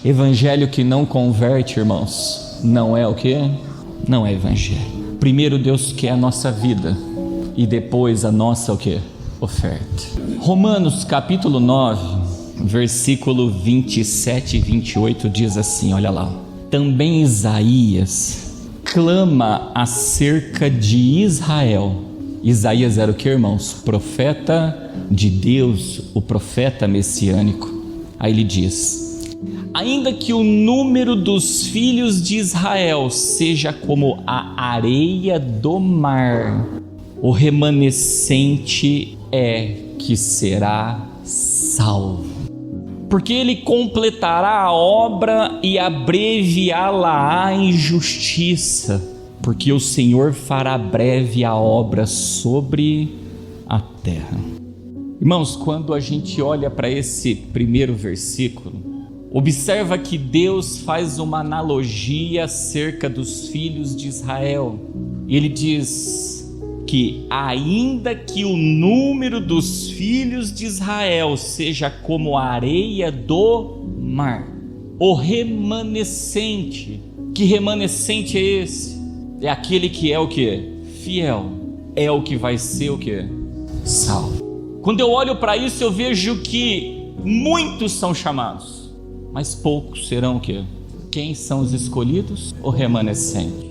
Evangelho que não converte, irmãos, não é o quê? Não é evangelho. Primeiro Deus quer a nossa vida e depois a nossa o quê? Oferta. Romanos capítulo 9, versículo 27 e 28 diz assim, olha lá. Também Isaías clama acerca de Israel. Isaías era o que, irmãos? Profeta de Deus, o profeta messiânico. Aí ele diz: ainda que o número dos filhos de Israel seja como a areia do mar, o remanescente é que será salvo. Porque ele completará a obra e abreviá-la em justiça, porque o Senhor fará breve a obra sobre a terra. Irmãos, quando a gente olha para esse primeiro versículo, observa que Deus faz uma analogia acerca dos filhos de Israel. Ele diz que ainda que o número dos filhos de Israel seja como a areia do mar, o remanescente, que remanescente é esse? É aquele que é o que? Fiel, é o que vai ser o que? Salvo. Quando eu olho para isso, eu vejo que muitos são chamados, mas poucos serão o que? Quem são os escolhidos? O remanescente.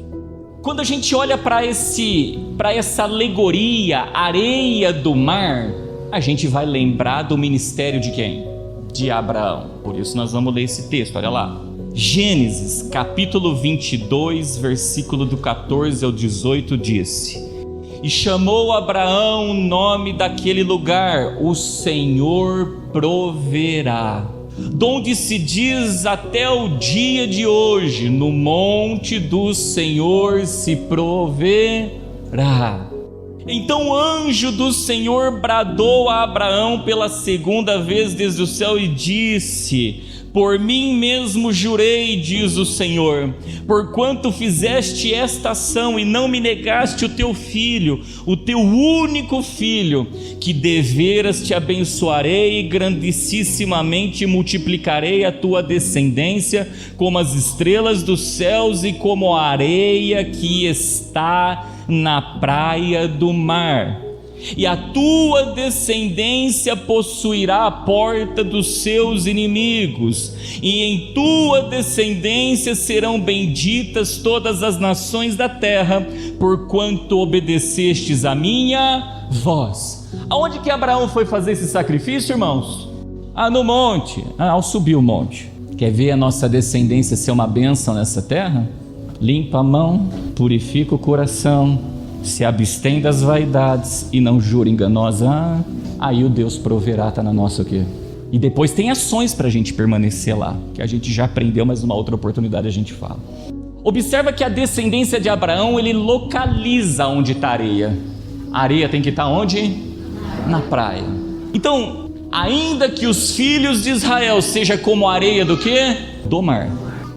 Quando a gente olha para essa alegoria, areia do mar, a gente vai lembrar do ministério de quem? De Abraão. Por isso nós vamos ler esse texto, olha lá. Gênesis, capítulo 22, versículo do 14 ao 18, disse: e chamou Abraão o nome daquele lugar, o Senhor proverá. Donde se diz até o dia de hoje, no monte do Senhor se proverá. Então o anjo do Senhor bradou a Abraão pela segunda vez desde o céu e disse: por mim mesmo jurei, diz o Senhor, porquanto fizeste esta ação e não me negaste o teu filho, o teu único filho, que deveras te abençoarei e grandissimamente multiplicarei a tua descendência como as estrelas dos céus e como a areia que está na praia do mar. E a tua descendência possuirá a porta dos seus inimigos, e em tua descendência serão benditas todas as nações da terra, porquanto obedecestes a minha voz. Aonde que Abraão foi fazer esse sacrifício, irmãos? No monte. Ao subir o monte. Quer ver a nossa descendência ser uma bênção nessa terra? Limpa a mão, purifica o coração, se abstém das vaidades e não jura enganosa, aí o Deus proverá, está na nossa o quê? E depois tem ações para a gente permanecer lá, que a gente já aprendeu, mas numa outra oportunidade a gente fala. Observa que a descendência de Abraão, ele localiza onde está a areia. A areia tem que estar onde? Na praia. Então, ainda que os filhos de Israel seja como a areia do quê? Do mar,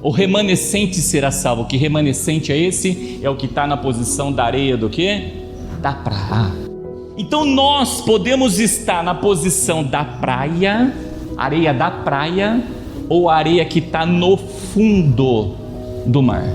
o remanescente será salvo. Que remanescente é esse? É o que está na posição da areia do quê? Da praia. Então nós podemos estar na posição da praia, areia da praia, ou areia que está no fundo do mar.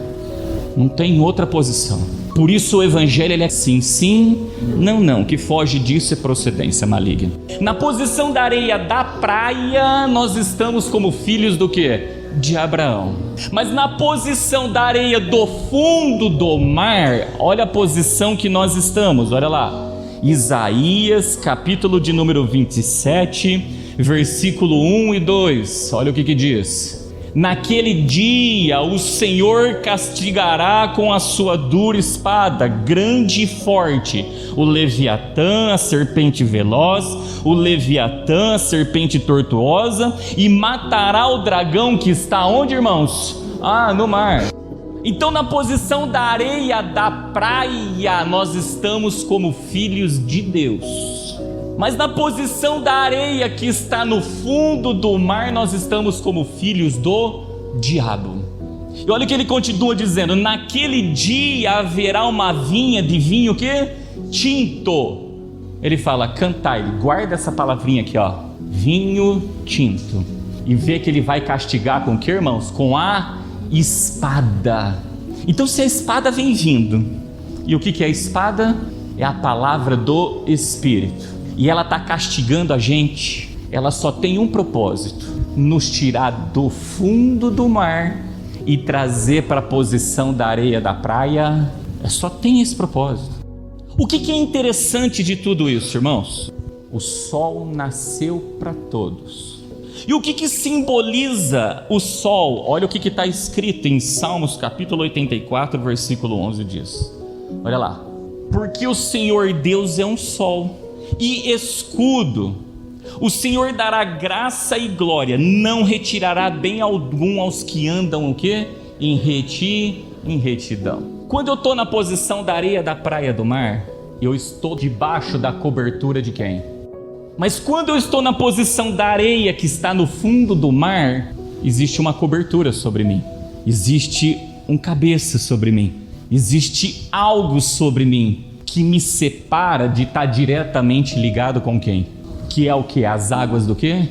Não tem outra posição. Por isso o evangelho ele é sim, sim, não, não. Que foge disso é procedência maligna. Na posição da areia da praia, nós estamos como filhos do quê? De Abraão. Mas na posição da areia do fundo do mar, olha a posição que nós estamos, olha lá. Isaías, capítulo de número 27, versículo 1 e 2, olha o que diz. Naquele dia o Senhor castigará com a sua dura espada, grande e forte, o Leviatã, a serpente veloz, o Leviatã, a serpente tortuosa, e matará o dragão que está onde, irmãos? No mar. Então na posição da areia da praia, nós estamos como filhos de Deus. Mas na posição da areia que está no fundo do mar, nós estamos como filhos do diabo. E olha o que ele continua dizendo: naquele dia haverá uma vinha de vinho que? Tinto. Ele fala, cantai, guarda essa palavrinha aqui, ó, vinho tinto. e vê que ele vai castigar com o que, irmãos? Com a espada. Então, se a espada vem vindo, e o que é a espada? É a palavra do Espírito, e ela está castigando a gente, ela só tem um propósito: nos tirar do fundo do mar e trazer para a posição da areia da praia. Só tem esse propósito. O que é interessante de tudo isso, irmãos? O sol nasceu para todos. E o que simboliza o sol? Olha o que está escrito em Salmos capítulo 84, versículo 11 diz. Olha lá. Porque o Senhor Deus é um sol e escudo. O Senhor dará graça e glória, não retirará bem algum aos que andam o quê? Em retidão. Quando eu estou na posição da areia da praia do mar, eu estou debaixo da cobertura de quem? Mas quando eu estou na posição da areia que está no fundo do mar, existe uma cobertura sobre mim, existe um cabeça sobre mim, existe algo sobre mim que me separa de estar diretamente ligado com quem? Que é o que? As águas do quê?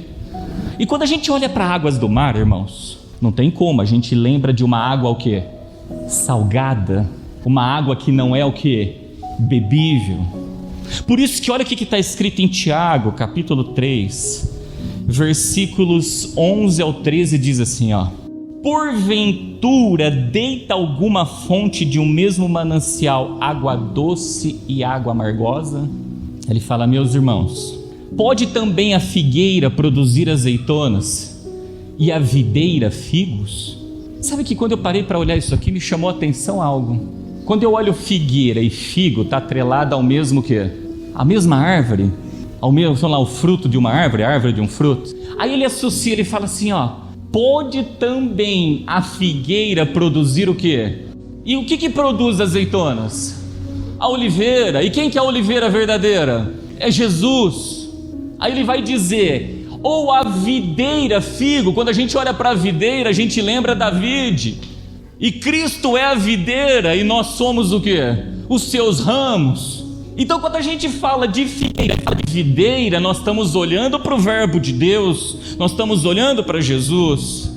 E quando a gente olha para águas do mar, irmãos, não tem como, a gente lembra de uma água o quê? Salgada, uma água que não é o quê? Bebível. Por isso que olha o que está escrito em Tiago, capítulo 3, versículos 11 ao 13, diz assim, ó: porventura deita alguma fonte de um mesmo manancial água doce e água amargosa? Ele fala, meus irmãos, pode também a figueira produzir azeitonas e a videira figos? Sabe que quando eu parei para olhar isso aqui, me chamou a atenção algo. Quando eu olho figueira e figo, está atrelada ao mesmo quê? A mesma árvore, ao mesmo, sei lá, o fruto de uma árvore, a árvore de um fruto. Aí ele associa, ele fala assim, ó: pode também a figueira produzir o quê? E o que produz azeitonas? A oliveira. E quem que é a oliveira verdadeira? É Jesus. Aí ele vai dizer, ou a videira, figo. Quando a gente olha para a videira, a gente lembra da vide. E Cristo é a videira e nós somos o quê? Os seus ramos. Então quando a gente fala de figueira, fala de videira, nós estamos olhando para o verbo de Deus, nós estamos olhando para Jesus.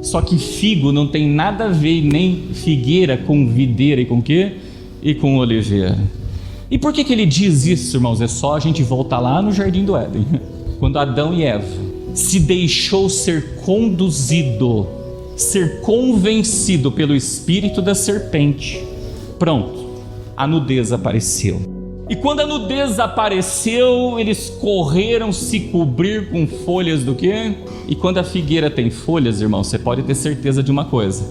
Só que figo não tem nada a ver, nem figueira com videira e com o quê? E com oliveira. E por que ele diz isso, irmãos? É só a gente voltar lá no Jardim do Éden, quando Adão e Eva se deixou ser conduzido, ser convencido pelo espírito da serpente. Pronto, a nudez apareceu. E quando a nudez apareceu, eles correram se cobrir com folhas do quê? E quando a figueira tem folhas, irmão, você pode ter certeza de uma coisa: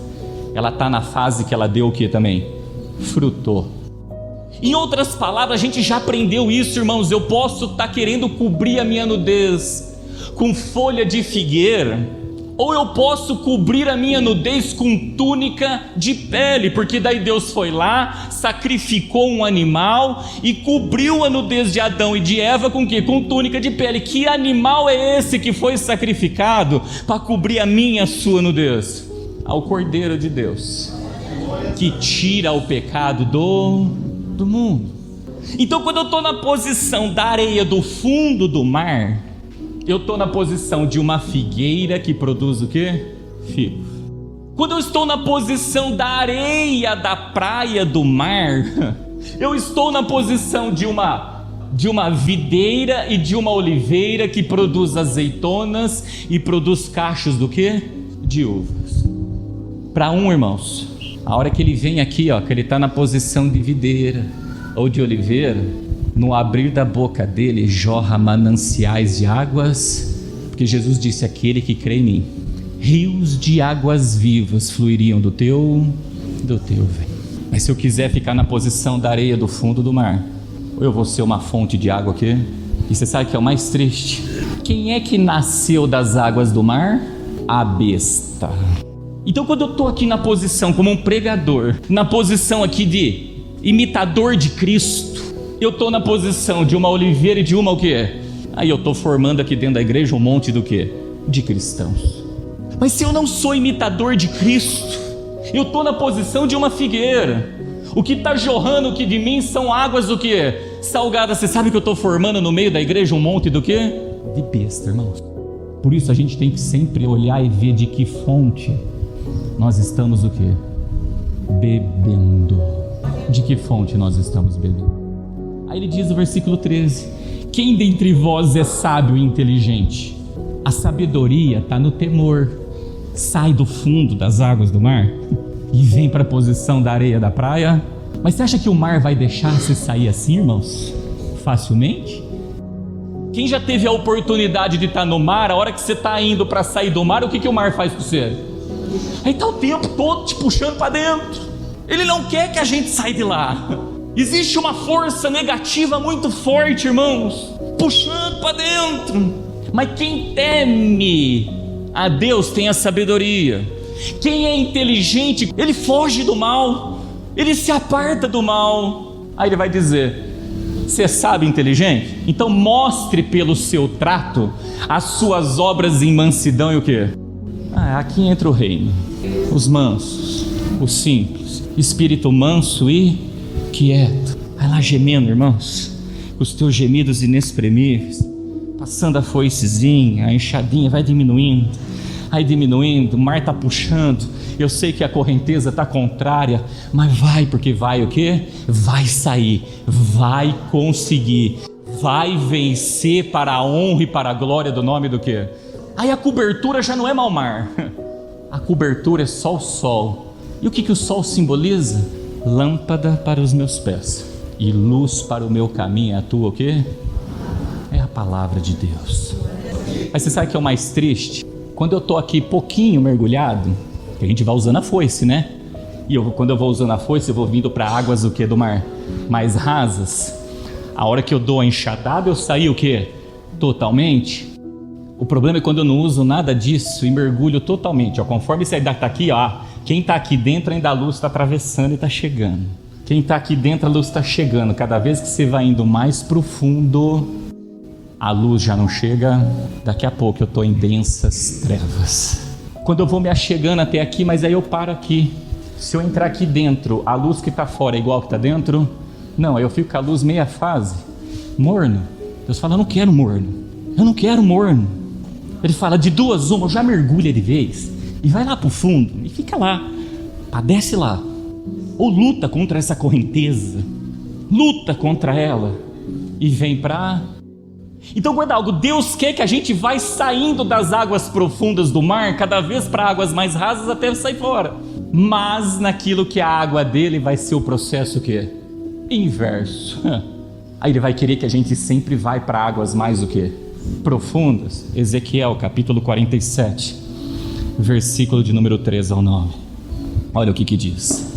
ela está na fase que ela deu o que também? Frutou. Em outras palavras, a gente já aprendeu isso, irmãos. Eu posso estar querendo cobrir a minha nudez com folha de figueira, ou eu posso cobrir a minha nudez com túnica de pele, porque daí Deus foi lá, sacrificou um animal e cobriu a nudez de Adão e de Eva com o quê? Com túnica de pele. Que animal é esse que foi sacrificado para cobrir a minha e a sua nudez? Ao Cordeiro de Deus, que tira o pecado do mundo. Então quando eu estou na posição da areia do fundo do mar, eu estou na posição de uma figueira que produz o quê? Figo. Quando eu estou na posição da areia da praia do mar, eu estou na posição de uma videira e de uma oliveira que produz azeitonas e produz cachos do quê? De uvas. Para irmãos, a hora que ele vem aqui, ó, que ele está na posição de videira ou de oliveira, no abrir da boca dele jorra mananciais de águas, porque Jesus disse: aquele que crê em mim, rios de águas vivas fluiriam do teu ventre. Mas se eu quiser ficar na posição da areia do fundo do mar, ou eu vou ser uma fonte de água aqui. E você sabe o que é o mais triste? Quem é que nasceu das águas do mar? A besta. Então quando eu estou aqui na posição como um pregador, na posição aqui de imitador de Cristo, eu estou na posição de uma oliveira e de uma o quê? Aí eu estou formando aqui dentro da igreja um monte do quê? De cristãos. Mas se eu não sou imitador de Cristo, eu estou na posição de uma figueira. O que está jorrando aqui de mim são águas do quê? Salgadas. Você sabe que eu estou formando no meio da igreja um monte do quê? De besta, irmãos. Por isso a gente tem que sempre olhar e ver de que fonte nós estamos o quê? Bebendo. De que fonte nós estamos bebendo? Aí ele diz no versículo 13: quem dentre vós é sábio e inteligente? A sabedoria está no temor. Sai do fundo das águas do mar e vem para a posição da areia da praia. Mas você acha que o mar vai deixar você sair assim, irmãos? Facilmente? Quem já teve a oportunidade de estar no mar, a hora que você está indo para sair do mar, o que o mar faz com você? Aí está o tempo todo te puxando para dentro. Ele não quer que a gente saia de lá. Existe uma força negativa muito forte, irmãos, puxando para dentro. Mas quem teme a Deus tem a sabedoria. Quem é inteligente, ele foge do mal, ele se aparta do mal. Aí ele vai dizer: você sabe inteligente? Então mostre pelo seu trato as suas obras em mansidão e o quê? Aqui entra o reino. Os mansos, os simples, espírito manso e quieto. Vai lá gemendo, irmãos, com os teus gemidos inexprimíveis, passando a foicezinha, a enxadinha, vai diminuindo. Aí diminuindo, o mar está puxando. Eu sei que a correnteza está contrária, mas vai, porque vai o quê? Vai sair, vai conseguir, vai vencer para a honra e para a glória do nome do quê? Aí a cobertura já não é mau mar, a cobertura é só o sol. E o que o sol simboliza? Lâmpada para os meus pés e luz para o meu caminho. É a tua o quê? É a palavra de Deus. Mas você sabe o que é o mais triste? Quando eu estou aqui pouquinho mergulhado, que a gente vai usando a foice, né? E quando eu vou usando a foice, eu vou vindo para águas o quê? Do mar mais rasas. A hora que eu dou a enxadada, eu saí o quê? Totalmente. O problema é quando eu não uso nada disso e mergulho totalmente. Conforme você está aqui, quem está aqui dentro ainda a luz está atravessando e está chegando. Quem está aqui dentro a luz está chegando. Cada vez que você vai indo mais profundo, a luz já não chega. Daqui a pouco eu estou em densas trevas. Quando eu vou me achegando até aqui, mas aí eu paro aqui. Se eu entrar aqui dentro, a luz que está fora é igual que está dentro? Não, aí eu fico com a luz meia fase, morno. Deus fala: eu não quero morno, eu não quero morno. Ele fala: de duas uma, eu já mergulha de vez e vai lá para o fundo e fica lá, padece lá. Ou luta contra essa correnteza, luta contra ela e vem para... Então guarda algo, Deus quer que a gente vai saindo das águas profundas do mar, cada vez para águas mais rasas até sair fora. Mas naquilo que a água dele vai ser o processo que inverso. Aí ele vai querer que a gente sempre vai para águas mais o que? Profundas. Ezequiel capítulo 47, versículo de número 3 ao 9. Olha o que diz: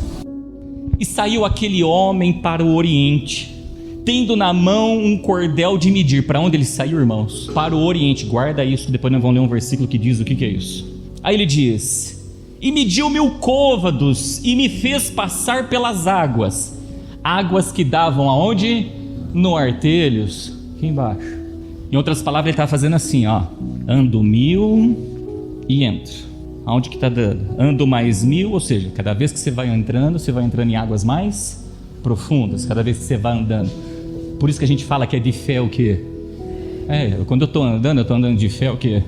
e saiu aquele homem para o oriente, tendo na mão um cordel de medir. Para onde ele saiu, irmãos? Para o oriente. Guarda isso, depois nós vamos ler um versículo que diz o que é isso. Aí ele diz: e mediu 1000 côvados e me fez passar pelas águas, águas que davam aonde? No artelhos, aqui embaixo. Em outras palavras, ele está fazendo assim, ando 1000 e entro. Aonde que está dando? Ando mais 1000, ou seja, cada vez que você vai entrando em águas mais profundas, cada vez que você vai andando. Por isso que a gente fala que é de fé o quê? Quando eu estou andando de fé o quê?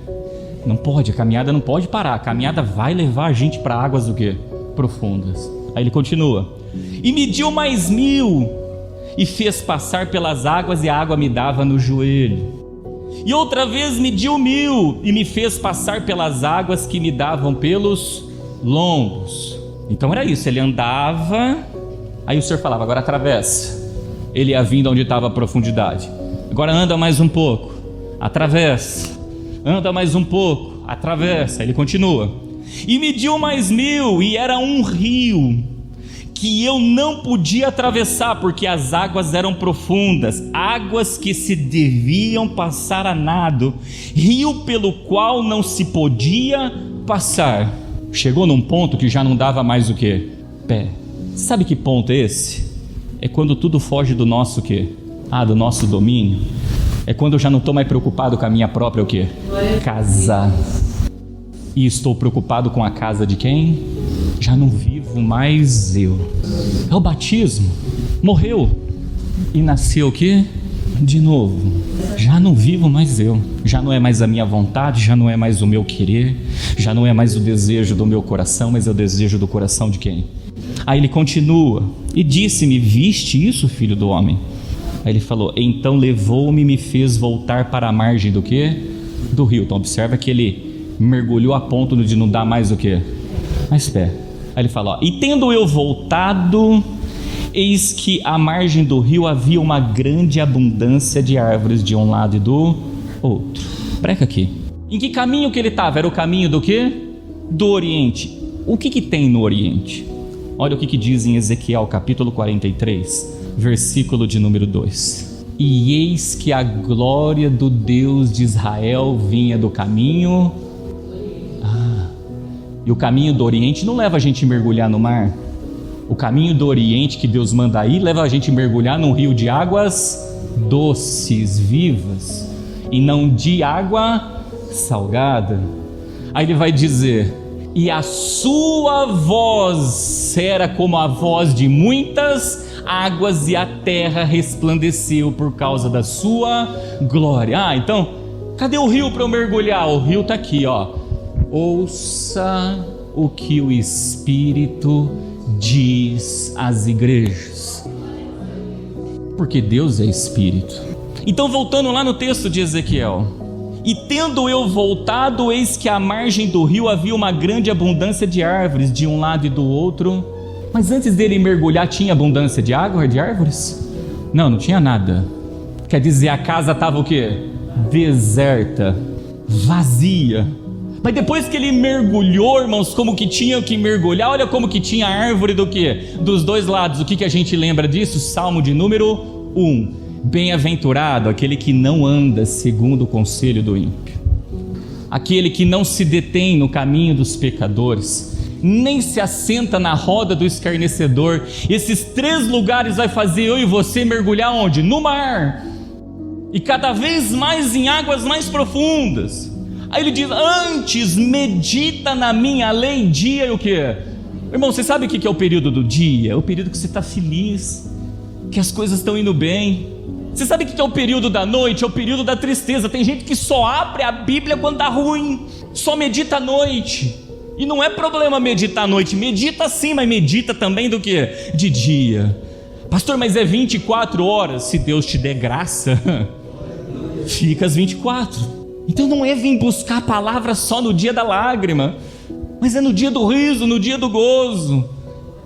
Não pode, a caminhada não pode parar. A caminhada vai levar a gente para águas o quê? Profundas. Aí ele continua: e mediu mais 1000 e fez passar pelas águas, e a água me dava no joelho. E outra vez mediu 1000 e me fez passar pelas águas que me davam pelos lombos. Então era isso, ele andava, aí o Senhor falava: agora atravessa. Ele ia vindo onde estava a profundidade. Agora anda mais um pouco, atravessa. Anda mais um pouco, atravessa. Ele continua: e mediu mais 1000 e era um rio que eu não podia atravessar, porque as águas eram profundas, águas que se deviam passar a nado, rio pelo qual não se podia passar. Chegou num ponto que já não dava mais o quê? Pé. Sabe que ponto é esse? É quando tudo foge do nosso quê? Do nosso domínio. É quando eu já não estou mais preocupado com a minha própria o quê? Casa. E estou preocupado com a casa de quem? Já não vivo mais eu. É o batismo. Morreu e nasceu o quê? de novo, já não vivo mais eu, já não é mais a minha vontade, já não é mais o meu querer, já não é mais o desejo do meu coração, mas é o desejo do coração de quem? Aí ele continua, e disse-me, viste isso, filho do homem? Aí ele falou, então levou-me e me fez voltar para a margem do quê? Do rio. Então observa que ele mergulhou a ponto de não dar mais o quê? Mais pé. Aí ele fala, e tendo eu voltado, eis que à margem do rio havia uma grande abundância de árvores de um lado e do outro. Preca aqui. Em que caminho que ele estava? Era o caminho do quê? Do Oriente. O que tem no Oriente? Olha o que diz em Ezequiel capítulo 43, versículo de número 2. E eis que a glória do Deus de Israel vinha do caminho. E o caminho do Oriente não leva a gente a mergulhar no mar. O caminho do Oriente que Deus manda ir leva a gente a mergulhar num rio de águas doces, vivas, e não de água salgada. Aí ele vai dizer, e a sua voz era como a voz de muitas águas, e a terra resplandeceu por causa da sua glória. Então, cadê o rio para eu mergulhar? O rio está aqui, ó. Ouça o que o Espírito diz às igrejas, porque Deus é Espírito. Então, voltando lá no texto de Ezequiel, e tendo eu voltado, eis que à margem do rio havia uma grande abundância de árvores de um lado e do outro. Mas antes dele mergulhar tinha abundância de água, de árvores? Não tinha nada. Quer dizer, a casa estava o quê? Deserta, vazia. Mas depois que ele mergulhou, irmãos, como que tinha que mergulhar, olha como que tinha árvore do quê? Dos dois lados. O que a gente lembra disso? Salmo de número 1. Bem-aventurado aquele que não anda segundo o conselho do ímpio, aquele que não se detém no caminho dos pecadores, nem se assenta na roda do escarnecedor. Esses 3 lugares vai fazer eu e você mergulhar onde? No mar, e cada vez mais em águas mais profundas. Aí ele diz, antes medita na minha lei dia e o que? Irmão, você sabe o que é o período do dia? É o período que você está feliz, que as coisas estão indo bem. Você sabe o que é o período da noite? É o período da tristeza. Tem gente que só abre a Bíblia quando está ruim, só medita à noite. E não é problema meditar à noite, medita sim, mas medita também do que? De dia. Pastor, mas é 24 horas, se Deus te der graça, fica às 24. Então não é vir buscar a palavra só no dia da lágrima, mas é no dia do riso, no dia do gozo.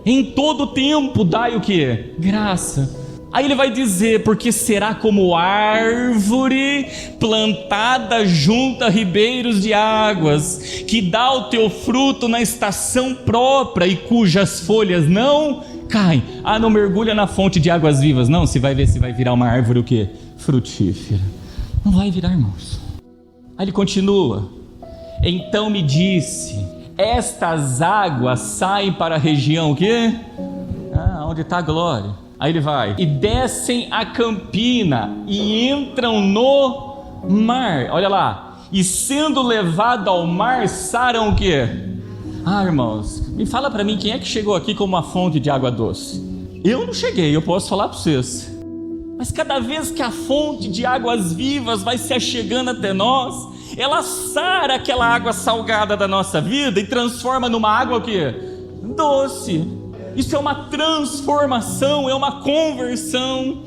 Em todo tempo dai o que? Graça. Aí ele vai dizer, porque será como árvore plantada junto a ribeiros de águas, que dá o teu fruto na estação própria e cujas folhas não caem. Não mergulha na fonte de águas vivas, não, você vai ver se vai virar uma árvore o quê? Frutífera. Não vai virar, irmãos. Aí ele continua, então me disse, estas águas saem para a região o quê? Onde está a glória. Aí ele vai, e descem a campina e entram no mar. Olha lá, e sendo levado ao mar, saram o quê? Irmãos, me fala para mim, quem é que chegou aqui com uma fonte de água doce? Eu não cheguei, eu posso falar para vocês. Mas cada vez que a fonte de águas vivas vai se achegando até nós, ela sara aquela água salgada da nossa vida e transforma numa água o quê? Doce. Isso é uma transformação, é uma conversão.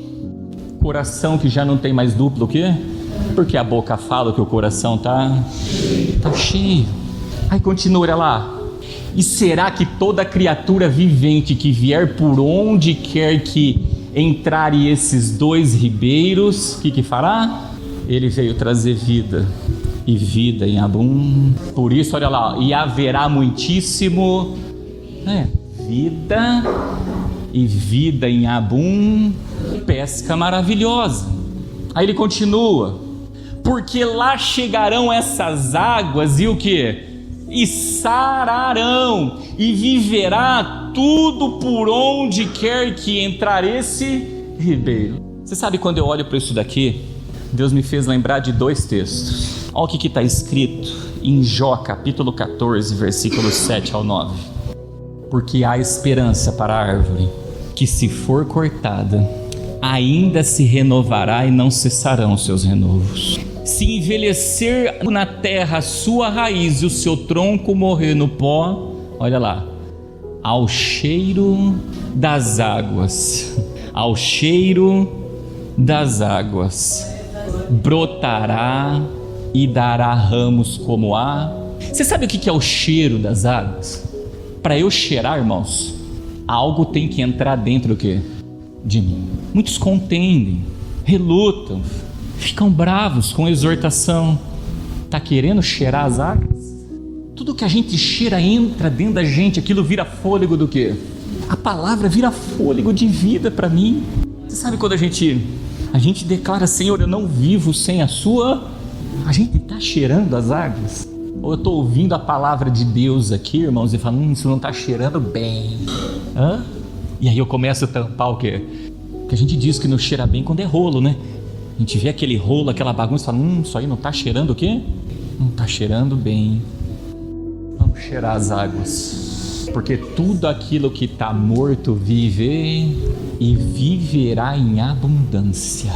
Coração que já não tem mais duplo o quê? Porque a boca fala que o coração tá cheio. Aí continua lá. E será que toda criatura vivente que vier por onde quer que entrarem esses 2 ribeiros, o que fará? Ele veio trazer vida, e vida em abundância. Por isso, olha lá, e haverá muitíssimo vida, e vida em abundância, pesca maravilhosa. Aí ele continua, porque lá chegarão essas águas, e o que? E sararão, e viverá tudo por onde quer que entrar esse ribeiro. Você sabe, quando eu olho para isso daqui, Deus me fez lembrar de 2 textos. Olha o que está escrito em Jó capítulo 14, versículos 7 ao 9. Porque há esperança para a árvore, que se for cortada, ainda se renovará e não cessarão os seus renovos. Se envelhecer na terra a sua raiz e o seu tronco morrer no pó, olha lá, ao cheiro das águas, ao cheiro das águas, brotará e dará ramos como há. Você sabe o que é o cheiro das águas? Para eu cheirar, irmãos, algo tem que entrar dentro do quê? De mim. Muitos contendem, relutam, ficam bravos com a exortação. Está querendo cheirar as águas? Tudo que a gente cheira entra dentro da gente, aquilo vira fôlego do quê? A palavra vira fôlego de vida para mim. Você sabe quando a gente declara, Senhor, eu não vivo sem a sua, a gente está cheirando as águas? Ou eu estou ouvindo a palavra de Deus aqui, irmãos, e falo, isso não está cheirando bem. Hã? E aí eu começo a tampar o quê? Porque a gente diz que não cheira bem quando é rolo, né? A gente vê aquele rolo, aquela bagunça e fala, isso aí não está cheirando o quê? Não está cheirando bem. Vamos cheirar as águas, porque tudo aquilo que está morto vive e viverá em abundância.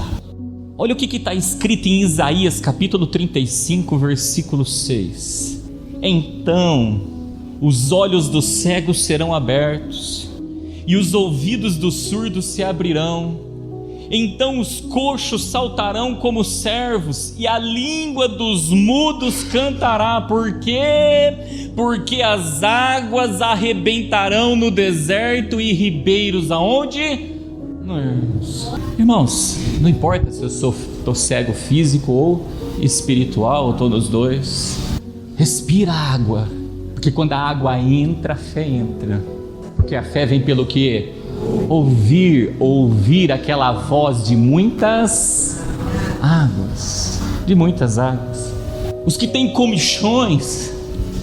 Olha o que está escrito em Isaías capítulo 35, versículo 6. Então os olhos dos cegos serão abertos e os ouvidos dos surdos se abrirão. Então os coxos saltarão como servos e a língua dos mudos cantará. Por quê? Porque as águas arrebentarão no deserto e ribeiros aonde? Irmãos, não importa se eu estou cego físico ou espiritual, ou estou nos dois, respira água, porque quando a água entra, a fé entra, porque a fé vem pelo que? Ouvir aquela voz de muitas águas, Os que têm comichões,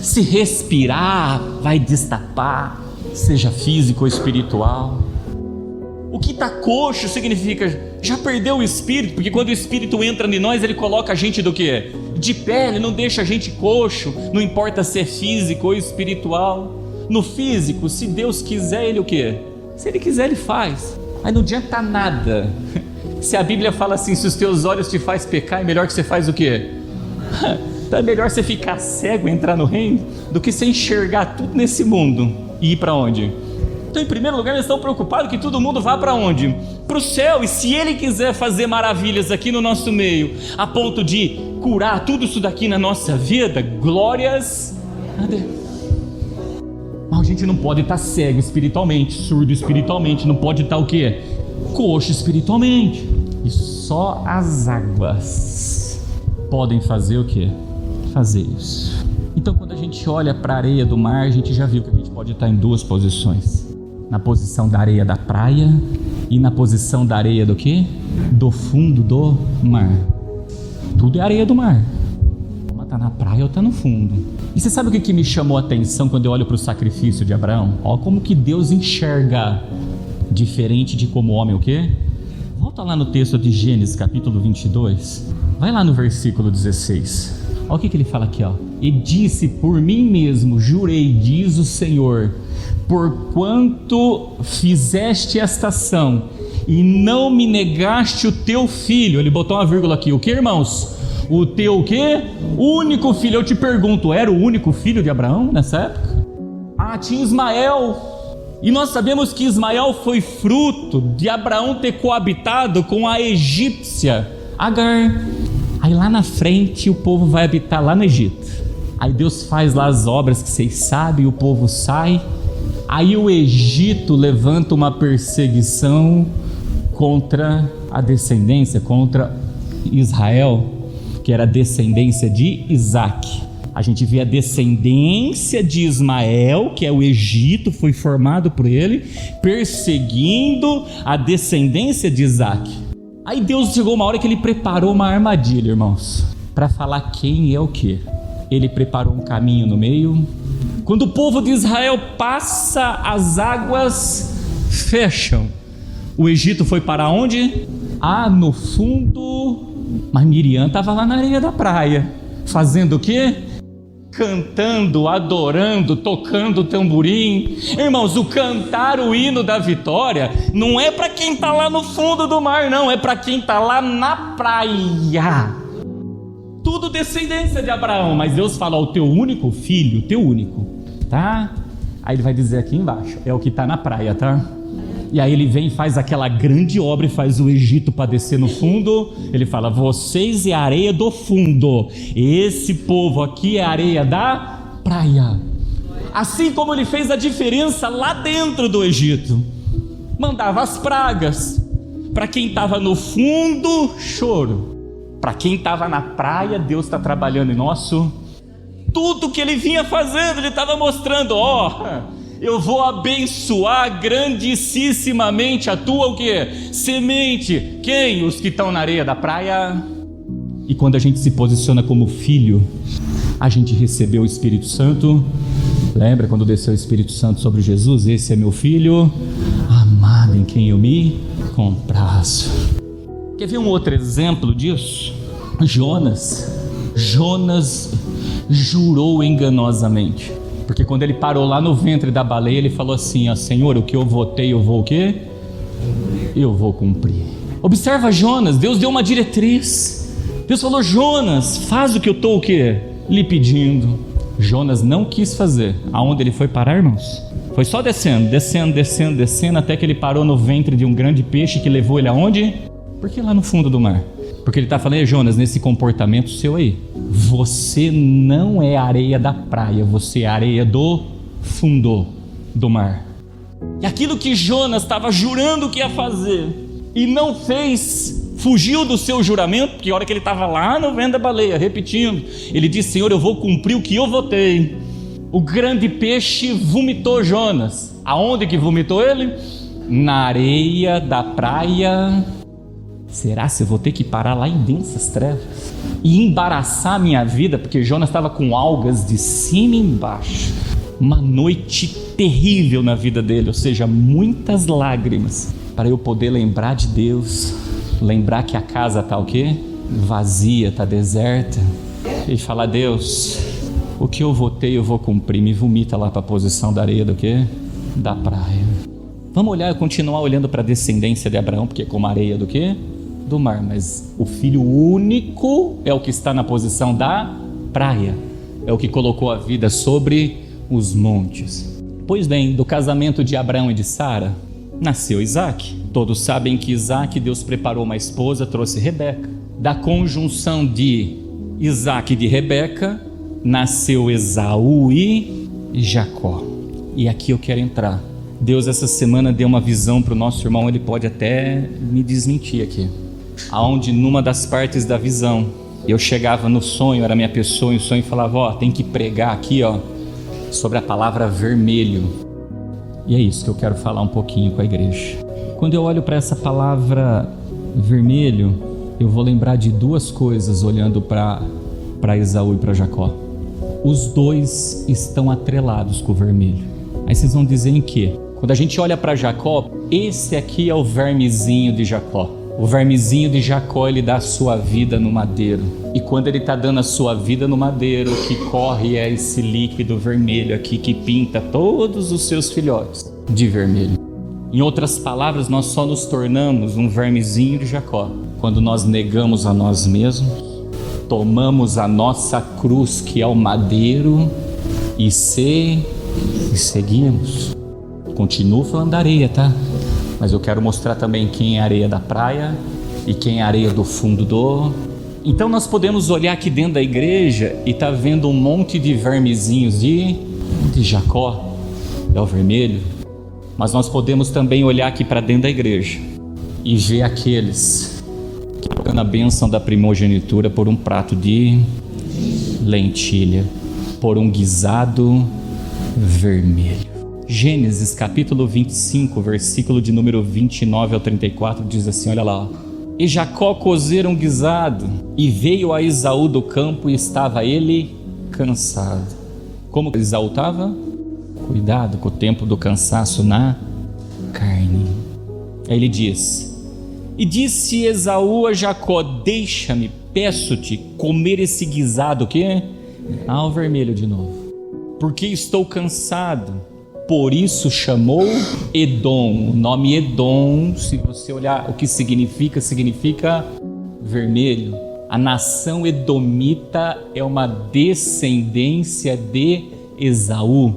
se respirar, vai destapar, seja físico ou espiritual. O que está coxo significa já perdeu o espírito, porque quando o espírito entra em nós, ele coloca a gente do quê? De pé, ele não deixa a gente coxo, não importa se é físico ou espiritual. No físico, se Deus quiser, ele o quê? Se ele quiser, ele faz. Aí não adianta nada. Se a Bíblia fala assim, se os teus olhos te faz pecar, é melhor que você faz o quê? Então é melhor você ficar cego e entrar no reino, do que você enxergar tudo nesse mundo e ir para onde? Então, em primeiro lugar, eles estão preocupados que todo mundo vá para onde? Para o céu. E se Ele quiser fazer maravilhas aqui no nosso meio, a ponto de curar tudo isso daqui na nossa vida, glórias a Deus. Mas a gente não pode estar cego espiritualmente, surdo espiritualmente, não pode estar o quê? Coxo espiritualmente. E só as águas podem fazer o quê? Fazer isso. Então, quando a gente olha para a areia do mar, a gente já viu que a gente pode estar em duas posições. Na posição da areia da praia e na posição da areia do quê? Do fundo do mar. Tudo é areia do mar. Uma está na praia ou está no fundo. E você sabe o que me chamou a atenção quando eu olho para o sacrifício de Abraão? Olha como que Deus enxerga diferente de como o homem o quê? Volta lá no texto de Gênesis capítulo 22. Vai lá no versículo 16. Olha o que ele fala aqui, ó. E disse, por mim mesmo jurei, diz o Senhor, porquanto fizeste esta ação e não me negaste o teu filho. Ele botou uma vírgula aqui. O que, irmãos? O teu o quê? Único filho. Eu te pergunto, era o único filho de Abraão nessa época? Tinha Ismael. E nós sabemos que Ismael foi fruto de Abraão ter coabitado com a egípcia Agar. Aí lá na frente o povo vai habitar lá no Egito. Aí Deus faz lá as obras que vocês sabem, o povo sai. Aí o Egito levanta uma perseguição contra a descendência, contra Israel, que era a descendência de Isaac. A gente vê a descendência de Ismael, que é o Egito, foi formado por ele, perseguindo a descendência de Isaac. Aí Deus chegou uma hora que ele preparou uma armadilha, irmãos, para falar quem é o que. Ele preparou um caminho no meio. Quando o povo de Israel passa, as águas fecham. O Egito foi para onde? No fundo. Mas Miriam estava lá na areia da praia. Fazendo o quê? cantando, adorando, tocando tamborim. Irmãos, o cantar o hino da vitória não é para quem está lá no fundo do mar, não, é para quem está lá na praia. Tudo descendência de Abraão, mas Deus fala: o teu único filho, teu único, tá? Aí ele vai dizer aqui embaixo, é o que está na praia, tá? E aí ele vem e faz aquela grande obra e faz o Egito padecer no fundo. Ele fala: vocês é a areia do fundo, esse povo aqui é a areia da praia. Assim como ele fez a diferença lá dentro do Egito, mandava as pragas. Para quem estava no fundo, choro. Para quem estava na praia, Deus está trabalhando em nosso. Tudo que ele vinha fazendo, ele estava mostrando: eu vou abençoar grandissimamente a tua o quê? Semente. Quem? Os que estão na areia da praia. E quando a gente se posiciona como filho, a gente recebeu o Espírito Santo. Lembra quando desceu o Espírito Santo sobre Jesus? Esse é meu filho amado, em quem eu me comprazo. Quer ver um outro exemplo disso? Jonas jurou enganosamente. Porque quando ele parou lá no ventre da baleia, ele falou assim: Senhor, o que eu votei, eu vou o quê? Eu vou cumprir. Observa Jonas, Deus deu uma diretriz. Deus falou: Jonas, faz o que eu estou o quê? Lhe pedindo. Jonas não quis fazer. Aonde ele foi parar, irmãos? Foi só descendo, até que ele parou no ventre de um grande peixe que levou ele aonde? Porque lá no fundo do mar. Porque ele está falando: Jonas, nesse comportamento seu aí, você não é areia da praia, você é areia do fundo do mar. E aquilo que Jonas estava jurando que ia fazer e não fez, fugiu do seu juramento, porque a hora que ele estava lá no ventre da baleia, repetindo, ele disse: Senhor, eu vou cumprir o que eu votei. O grande peixe vomitou Jonas. Aonde que vomitou ele? Na areia da praia. Será se eu vou ter que parar lá em densas trevas e embaraçar a minha vida? Porque Jonas estava com algas de cima e embaixo. Uma noite terrível na vida dele, ou seja, muitas lágrimas, para eu poder lembrar de Deus, lembrar que a casa está o quê? Vazia, está deserta, e falar: Deus, o que eu votei eu vou cumprir. Me vomita lá para a posição da areia do quê? Da praia. Vamos olhar, continuar olhando para a descendência de Abraão, porque é como a areia do quê? Do mar. Mas o filho único é o que está na posição da praia, é o que colocou a vida sobre os montes. Pois bem, do casamento de Abraão e de Sara nasceu Isaac. Todos sabem que Isaac, Deus preparou uma esposa, trouxe Rebeca. Da conjunção de Isaac e de Rebeca nasceu Esaú e Jacó. E aqui eu quero entrar. Deus essa semana deu uma visão para o nosso irmão, ele pode até me desmentir aqui, aonde numa das partes da visão, eu chegava no sonho, era minha pessoa, e o sonho falava: tem que pregar aqui, sobre a palavra vermelho. E é isso que eu quero falar um pouquinho com a igreja. Quando eu olho para essa palavra vermelho, eu vou lembrar de duas coisas olhando para Esaú e para Jacó. Os dois estão atrelados com o vermelho. Aí vocês vão dizer em quê? Quando a gente olha para Jacó, esse aqui é o vermezinho de Jacó. O vermezinho de Jacó, ele dá a sua vida no madeiro. E quando ele está dando a sua vida no madeiro, o que corre é esse líquido vermelho aqui que pinta todos os seus filhotes de vermelho. Em outras palavras, nós só nos tornamos um vermezinho de Jacó quando nós negamos a nós mesmos, tomamos a nossa cruz, que é o madeiro, e seguimos. Continuo falando da areia, tá? Mas eu quero mostrar também quem é a areia da praia e quem é a areia do fundo do... Então nós podemos olhar aqui dentro da igreja e tá vendo um monte de vermezinhos de Jacó, é o vermelho. Mas nós podemos também olhar aqui para dentro da igreja e ver aqueles que trocando a bênção da primogenitura por um prato de lentilha, por um guisado vermelho. Gênesis capítulo 25, versículo de número 29 ao 34 diz assim, olha lá: E Jacó cozera um guisado, e veio a Esaú do campo, e estava ele cansado. Como Esaú estava? Cuidado com o tempo do cansaço na carne. Aí ele diz: E disse Esaú a Jacó: Deixa-me, peço-te, comer esse guisado, o quê? O vermelho de novo. Porque estou cansado. Por isso chamou Edom. O nome Edom, se você olhar o que significa vermelho. A nação edomita é uma descendência de Esaú.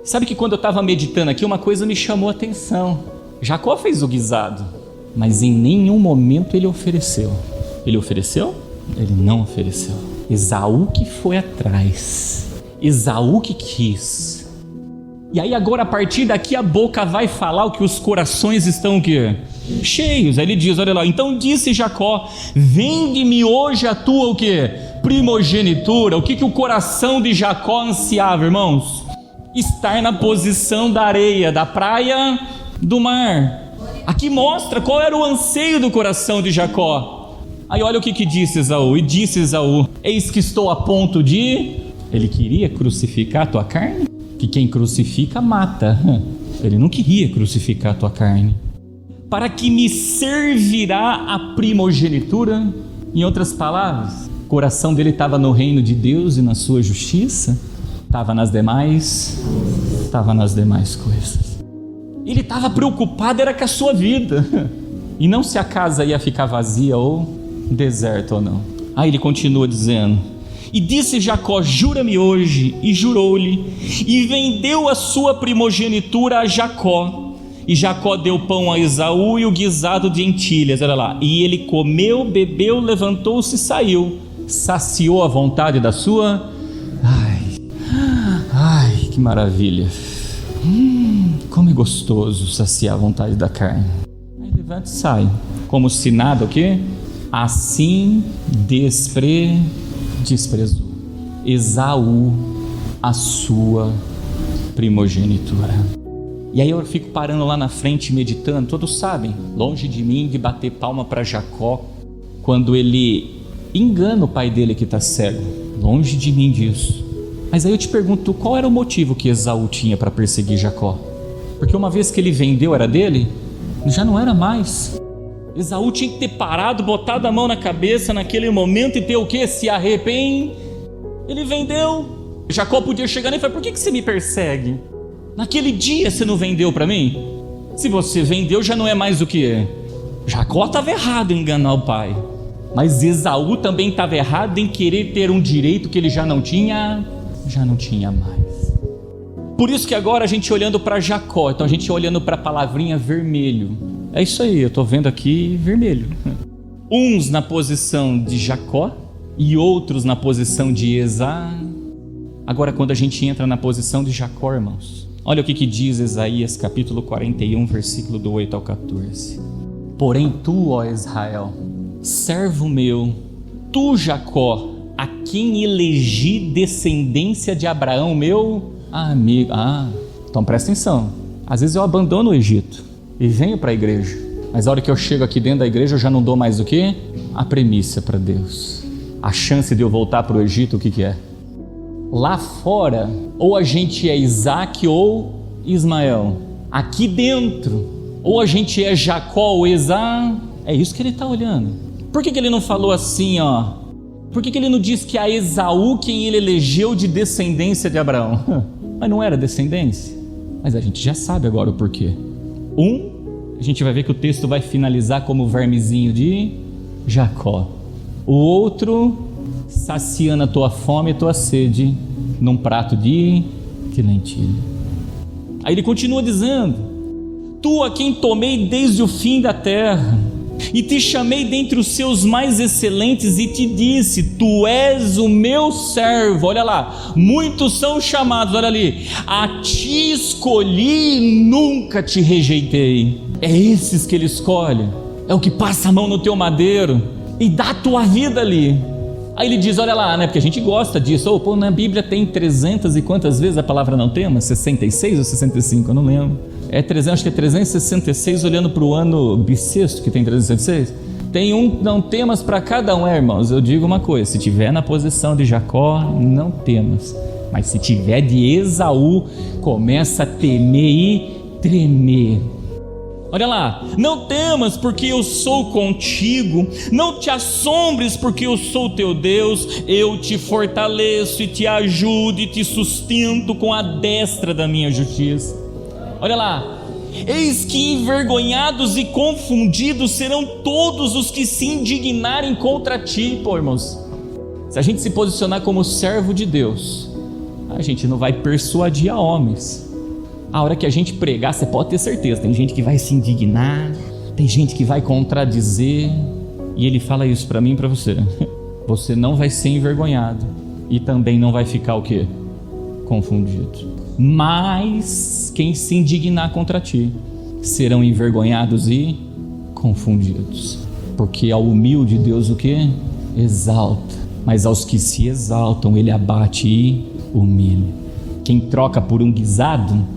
Sabe que quando eu estava meditando aqui, uma coisa me chamou a atenção. Jacó fez o guisado, mas em nenhum momento ele ofereceu. Ele ofereceu? Ele não ofereceu. Esaú que foi atrás. Esaú que quis. E aí agora a partir daqui a boca vai falar o que os corações estão o quê? Cheios. Aí ele diz, olha lá, então disse Jacó, vende-me hoje a tua o quê? Primogenitura. O que o coração de Jacó ansiava, irmãos? Estar na posição da areia, da praia, do mar. Aqui mostra qual era o anseio do coração de Jacó. Aí olha o que disse Esaú. E disse Esaú, eis que estou a ponto de... Ele queria crucificar a tua carne? Que quem crucifica mata. Ele não queria crucificar a tua carne. Para que me servirá a primogenitura? Em outras palavras, o coração dele estava no reino de Deus e na sua justiça? Estava nas demais coisas. Ele estava preocupado era com a sua vida e não se a casa ia ficar vazia ou deserta ou não. Aí ele continua dizendo, e disse Jacó, jura-me hoje, e jurou-lhe, e vendeu a sua primogenitura a Jacó, e Jacó deu pão a Esaú e o guisado de lentilhas, olha lá, e ele comeu, bebeu, levantou-se e saiu, saciou a vontade da sua... Ai, que maravilha! Como é gostoso saciar a vontade da carne. Aí levanta e sai, como se nada, o quê? Assim desprezou Esaú a sua primogenitura. E aí eu fico parando lá na frente meditando. Todos sabem, longe de mim de bater palma para Jacó quando ele engana o pai dele que está cego, longe de mim disso. Mas aí eu te pergunto, qual era o motivo que Esaú tinha para perseguir Jacó? Porque uma vez que ele vendeu, era dele, já não era mais. Esaú tinha que ter parado, botado a mão na cabeça naquele momento e ter o quê? Se arrepender. Ele vendeu. Jacó podia chegar nele e falar, por que você me persegue? Naquele dia você não vendeu para mim? Se você vendeu, já não é mais o que? Jacó estava errado em enganar o pai. Mas Esaú também estava errado em querer ter um direito que ele já não tinha mais. Por isso que agora a gente olhando para Jacó, então a gente olhando para a palavrinha vermelho, é isso aí, eu estou vendo aqui vermelho. Uns na posição de Jacó e outros na posição de Esaú. Agora quando a gente entra na posição de Jacó, irmãos, olha o que diz Isaías capítulo 41, versículo do 8 ao 14. Porém tu, ó Israel, servo meu, tu Jacó, a quem elegi descendência de Abraão, meu amigo. Então presta atenção. Às vezes eu abandono o Egito e venho para a igreja, mas a hora que eu chego aqui dentro da igreja eu já não dou mais o quê? A premissa para Deus. A chance de eu voltar para o Egito, o que é? Lá fora, ou a gente é Isaac ou Ismael. Aqui dentro, ou a gente é Jacó ou Esaú. É isso que ele está olhando. Por que ele não falou assim, ó? Por que ele não diz que a Esaú quem ele elegeu de descendência de Abraão? Mas não era descendência. Mas a gente já sabe agora o porquê. A gente vai ver que o texto vai finalizar como o vermezinho de Jacó. O outro, saciando a tua fome e tua sede num prato de lentilha. Aí ele continua dizendo, tu a quem tomei desde o fim da terra, e te chamei dentre os seus mais excelentes e te disse, tu és o meu servo. Olha lá, muitos são chamados, olha ali, a ti escolhi e nunca te rejeitei. É esses que ele escolhe, é o que passa a mão no teu madeiro e dá a tua vida ali. Aí ele diz, olha lá, né, porque a gente gosta disso, na Bíblia tem 300 e quantas vezes a palavra não temas? 66 ou 65, eu não lembro. Acho que é 366 olhando para o ano bissexto, que tem 366. Tem não temas para cada um, irmãos. Eu digo uma coisa, se tiver na posição de Jacó, não temas. Mas se tiver de Esaú, começa a temer e tremer. Olha lá, não temas porque eu sou contigo, não te assombres porque eu sou teu Deus, eu te fortaleço e te ajudo e te sustento com a destra da minha justiça. Olha lá, eis que envergonhados e confundidos serão todos os que se indignarem contra ti. Pô, irmãos, se a gente se posicionar como servo de Deus, a gente não vai persuadir a homens. A hora que a gente pregar, você pode ter certeza, tem gente que vai se indignar, tem gente que vai contradizer, e ele fala isso para mim e para você. Você não vai ser envergonhado e também não vai ficar o quê? Confundido. Mas quem se indignar contra ti serão envergonhados e confundidos, porque ao humilde Deus o quê? Exalta, mas aos que se exaltam ele abate e humilha. Quem troca por um guisado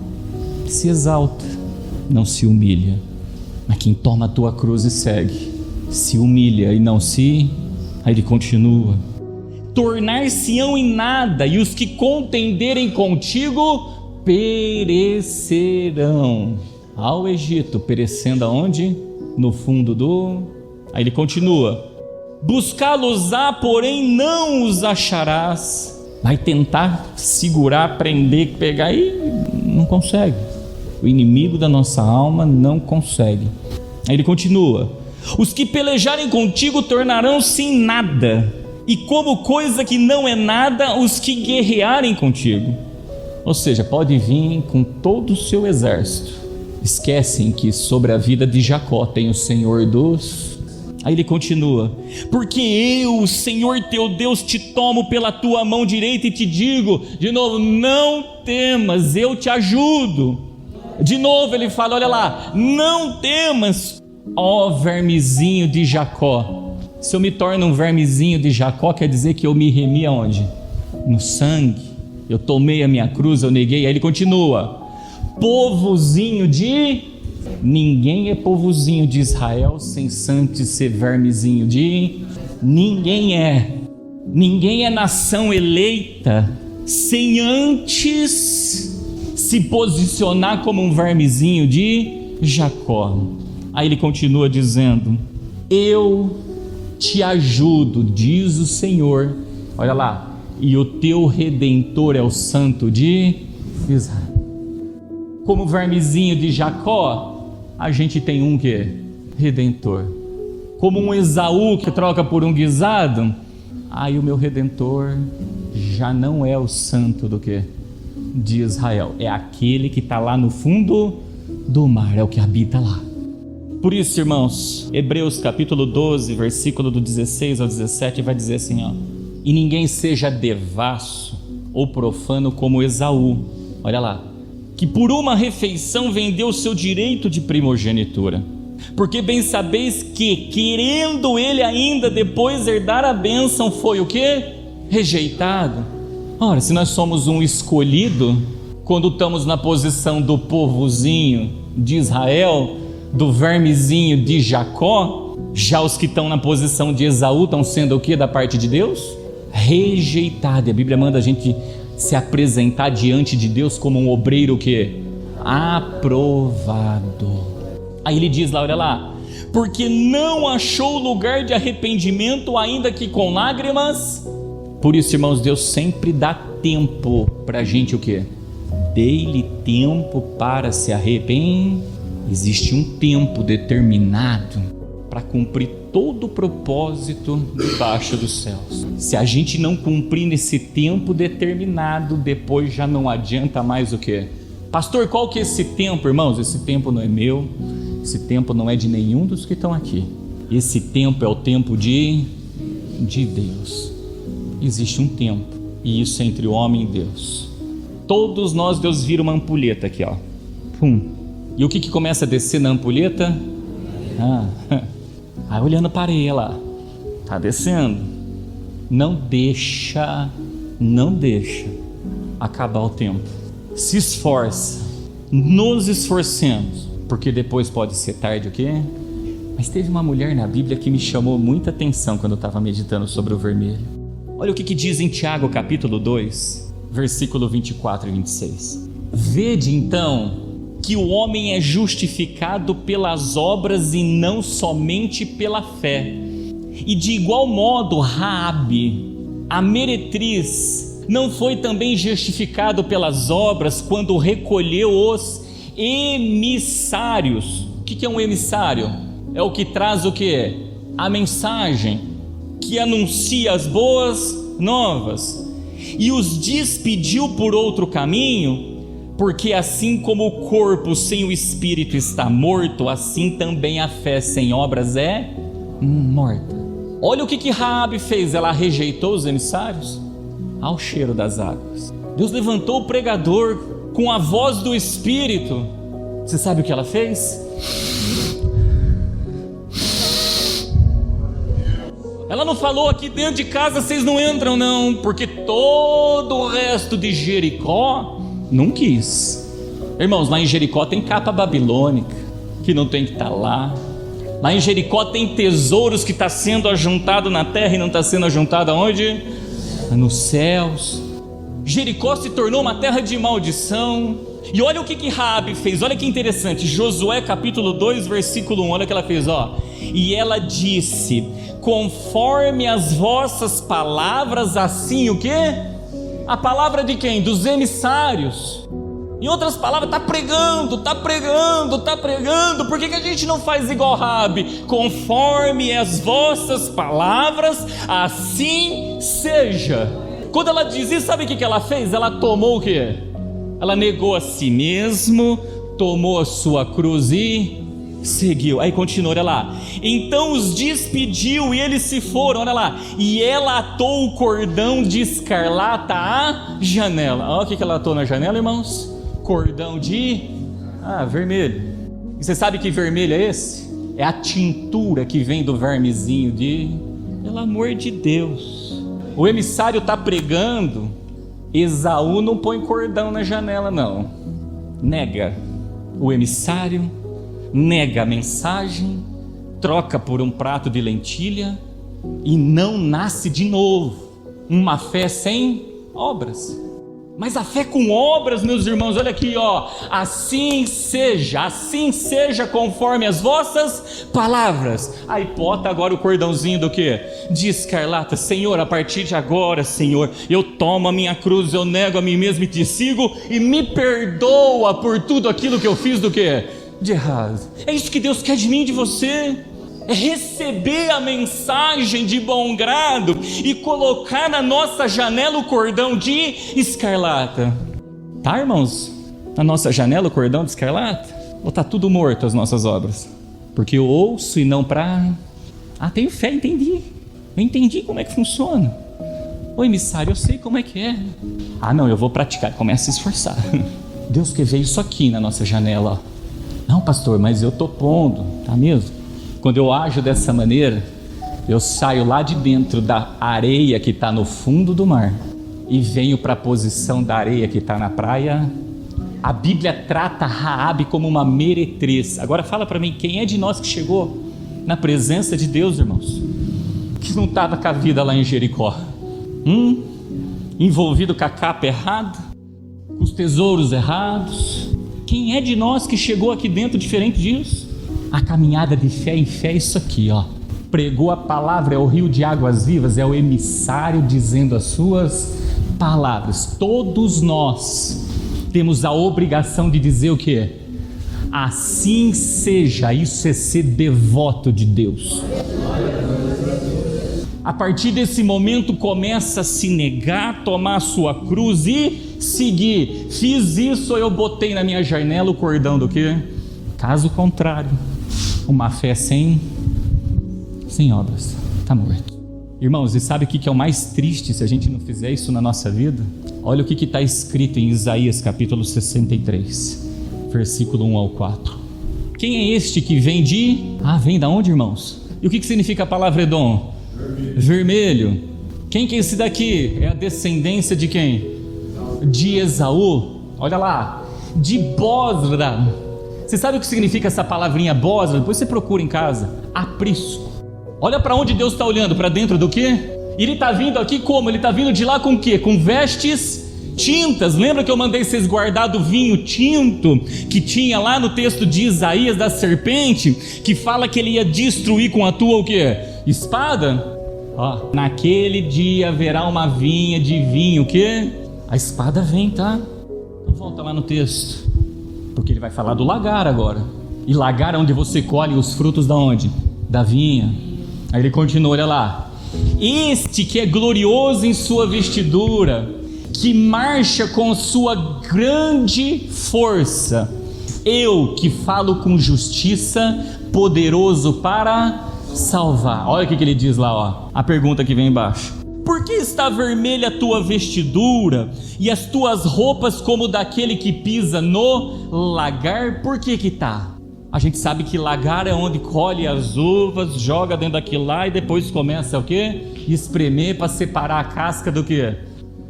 se exalta, não se humilha. Mas quem toma a tua cruz e segue, se humilha e não se... Aí ele continua: tornar-se-ão em nada, e os que contenderem contigo perecerão. Ao Egito, perecendo aonde? No fundo do... Aí ele continua: buscá-los-á, porém não os acharás. Vai tentar segurar, prender, pegar e não consegue. O inimigo da nossa alma não consegue. Aí ele continua: os que pelejarem contigo tornarão-se em nada, e como coisa que não é nada os que guerrearem contigo. Ou seja, pode vir com todo o seu exército, esquecem que sobre a vida de Jacó tem o Senhor dos... Aí ele continua: porque eu, o Senhor teu Deus, te tomo pela tua mão direita e te digo, de novo, não temas, eu te ajudo. De novo ele fala, olha lá, não temas, ó vermezinho de Jacó. Se eu me torno um vermezinho de Jacó, quer dizer que eu me remi aonde? No sangue, eu tomei a minha cruz, eu neguei. Aí ele continua: povozinho de... Ninguém é povozinho de Israel sem antes ser vermezinho de... Ninguém é nação eleita sem antes se posicionar como um vermezinho de Jacó. Aí ele continua dizendo: eu te ajudo, diz o Senhor. Olha lá, e o teu Redentor é o Santo de Israel. Como vermezinho de Jacó, a gente tem um que? Redentor. Como um Esaú que troca por um guisado, aí o meu Redentor já não é o santo do que? De Israel, é aquele que está lá no fundo do mar, é o que habita lá. Por isso, irmãos, Hebreus capítulo 12, versículo do 16 ao 17 vai dizer assim, ó: e ninguém seja devasso ou profano como Esaú, olha lá, que por uma refeição vendeu o seu direito de primogenitura, porque bem sabeis que, querendo ele ainda depois herdar a bênção, foi o que? Rejeitado. Ora, se nós somos um escolhido, quando estamos na posição do povozinho de Israel, do vermezinho de Jacó, já os que estão na posição de Esaú estão sendo o que da parte de Deus? Rejeitado. E a Bíblia manda a gente se apresentar diante de Deus como um obreiro o quê? Aprovado. Aí ele diz lá, olha lá, porque não achou lugar de arrependimento, ainda que com lágrimas. Por isso, irmãos, Deus sempre dá tempo para a gente o quê? Dê-lhe tempo para se arrepender. Existe um tempo determinado para cumprir todo o propósito debaixo dos céus. Se a gente não cumprir nesse tempo determinado, depois já não adianta mais o quê? Pastor, qual que é esse tempo, irmãos? Esse tempo não é meu, esse tempo não é de nenhum dos que estão aqui. Esse tempo é o tempo de Deus. Existe um tempo, e isso é entre o homem e Deus. Todos nós, Deus vira uma ampulheta aqui, ó. Pum. E o que começa a descer na ampulheta? Aí olhando para ele lá, tá descendo. Não deixa acabar o tempo. Se esforça, nos esforcemos, porque depois pode ser tarde o quê? Mas teve uma mulher na Bíblia que me chamou muita atenção quando eu estava meditando sobre o vermelho. Olha o que diz em Tiago capítulo 2, versículo 24 e 26. Vede então que o homem é justificado pelas obras e não somente pela fé. E de igual modo, Raabe, a meretriz, não foi também justificado pelas obras quando recolheu os emissários. O que é um emissário? É o que traz o quê? A mensagem, que anuncia as boas novas. E os despediu por outro caminho, porque assim como o corpo sem o espírito está morto, assim também a fé sem obras é morta. Olha o que Raabe fez, ela rejeitou os emissários ao cheiro das águas. Deus levantou o pregador com a voz do Espírito. Você sabe o que ela fez? Ela não falou: aqui dentro de casa vocês não entram não, porque todo o resto de Jericó não quis. Irmãos, lá em Jericó tem capa babilônica que não tem que estar lá. Lá em Jericó tem tesouros que está sendo ajuntado na terra e não está sendo ajuntado aonde? Nos céus. Jericó se tornou uma terra de maldição. E olha o que Raabe fez, olha que interessante. Josué capítulo 2 versículo 1, olha o que ela fez, ó. E ela disse: conforme as vossas palavras, assim o quê? A palavra de quem? Dos emissários. Em outras palavras, está pregando. Por que a gente não faz igual Raabe? Conforme as vossas palavras, assim seja. Quando ela diz isso, sabe o que ela fez? Ela tomou o quê? Ela negou a si mesmo, tomou a sua cruz e seguiu. Aí continua, olha lá. Então os despediu e eles se foram, olha lá. E ela atou o cordão de escarlata à janela. Olha o que ela atou na janela, irmãos. Cordão de vermelho. E você sabe que vermelho é esse? É a tintura que vem do vermezinho de... Pelo amor de Deus. O emissário está pregando. Esaú não põe cordão na janela não. Nega o emissário, nega a mensagem, troca por um prato de lentilha e não nasce de novo. Uma fé sem obras. Mas a fé com obras, meus irmãos, olha aqui, ó. Assim seja conforme as vossas palavras. Aí bota agora o cordãozinho do quê? De escarlata. Senhor, a partir de agora, Senhor, eu tomo a minha cruz, eu nego a mim mesmo e te sigo, e me perdoa por tudo aquilo que eu fiz do quê? De errado. É isso que Deus quer de mim e de você. É receber a mensagem de bom grado e colocar na nossa janela o cordão de escarlata. Tá, irmãos? Na nossa janela o cordão de escarlata? Ou tá tudo morto as nossas obras? Porque eu ouço e não pra... tenho fé, entendi. Eu entendi como é que funciona. Ô emissário, eu sei como é que é. Não, eu vou praticar. Começa a se esforçar. Deus quer ver isso aqui na nossa janela. Não, pastor, mas eu tô pondo. Tá mesmo? Quando eu ajo dessa maneira, eu saio lá de dentro da areia que está no fundo do mar e venho para a posição da areia que está na praia. A Bíblia trata Raabe como uma meretriz. Agora fala para mim, quem é de nós que chegou na presença de Deus, irmãos? Que não estava com a vida lá em Jericó? Envolvido com a capa errada, com os tesouros errados. Quem é de nós que chegou aqui dentro diferente disso? A caminhada de fé em fé é isso aqui, ó. Pregou a palavra, é o rio de águas vivas, é o emissário dizendo as suas palavras. Todos nós temos a obrigação de dizer o quê? Assim seja. Isso é ser devoto de Deus. A partir desse momento começa a se negar, tomar a sua cruz e seguir. Fiz isso, eu botei na minha janela o cordão do quê? Caso contrário, uma fé sem obras, está morto. Irmãos, e sabe o que é o mais triste se a gente não fizer isso na nossa vida? Olha o que está escrito em Isaías capítulo 63, versículo 1 ao 4. Quem é este que vem de... vem da onde, irmãos? E o que significa a palavra Edom? Vermelho. Quem que é esse daqui? É a descendência de quem? De Esaú. Olha lá, de Bosra. Você sabe o que significa essa palavrinha Bosra? Depois você procura em casa. Aprisco. Olha para onde Deus está olhando, para dentro do quê? Ele está vindo aqui como? Ele está vindo de lá com o quê? Com vestes tintas. Lembra que eu mandei vocês guardar do vinho tinto que tinha lá no texto de Isaías da serpente, que fala que ele ia destruir com a tua o quê? Espada? Ó, naquele dia haverá uma vinha de vinho, o quê? A espada vem, tá? Então volta lá no texto, porque ele vai falar do lagar agora. E lagar é onde você colhe os frutos da onde? Da vinha. Aí ele continua, olha lá. Este que é glorioso em sua vestidura, que marcha com sua grande força, eu que falo com justiça, poderoso para salvar. Olha o que ele diz lá, ó. A pergunta que vem embaixo: por que está vermelha a tua vestidura e as tuas roupas como daquele que pisa no lagar? Por que que tá? A gente sabe que lagar é onde colhe as uvas, joga dentro daquilo lá e depois começa o quê? Espremer para separar a casca do quê?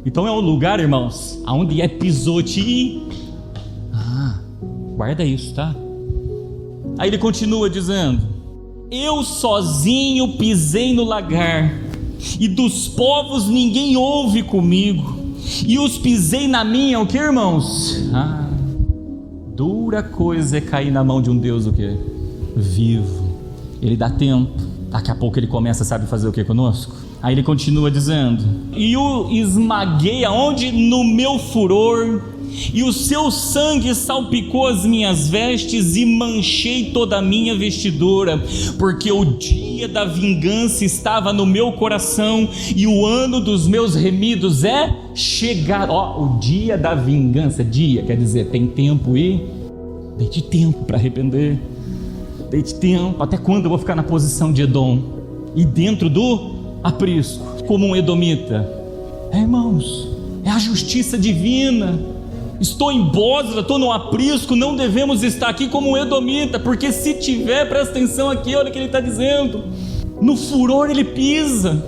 Então é um lugar, irmãos, onde é pisote. Guarda isso, tá? Aí ele continua dizendo: eu sozinho pisei no lagar, e dos povos ninguém ouve comigo, e os pisei na minha, o que, irmãos? Dura coisa é cair na mão de um Deus o quê? Vivo. Ele dá tempo. Daqui a pouco ele começa, sabe fazer o que conosco? Aí ele continua dizendo: e o esmaguei aonde? No meu furor, e o seu sangue salpicou as minhas vestes, e manchei toda a minha vestidura, porque o dia da vingança estava no meu coração, e o ano dos meus remidos é chegado. Ó, o dia da vingança, dia quer dizer tem tempo, e dei-te tempo para arrepender, dei-te tempo. Até quando eu vou ficar na posição de Edom e dentro do aprisco como um edomita? Irmãos, é a justiça divina. Estou em Bósra, estou no aprisco, não devemos estar aqui como um edomita, porque se tiver, presta atenção aqui, olha o que ele está dizendo, no furor ele pisa.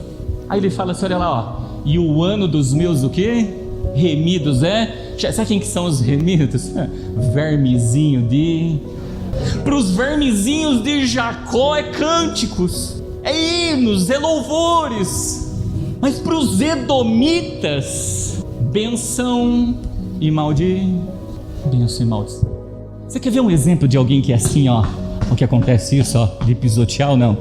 Aí ele fala assim, olha lá, ó, e o ano dos meus o quê? Remidos é? Sabe quem que são os remidos? Vermezinho de... Para os vermezinhos de Jacó é cânticos, é hinos, é louvores, mas para os edomitas, benção e benção e maldição. Você quer ver um exemplo de alguém que é assim, ó, o que acontece isso, ó, de pisotear ou não?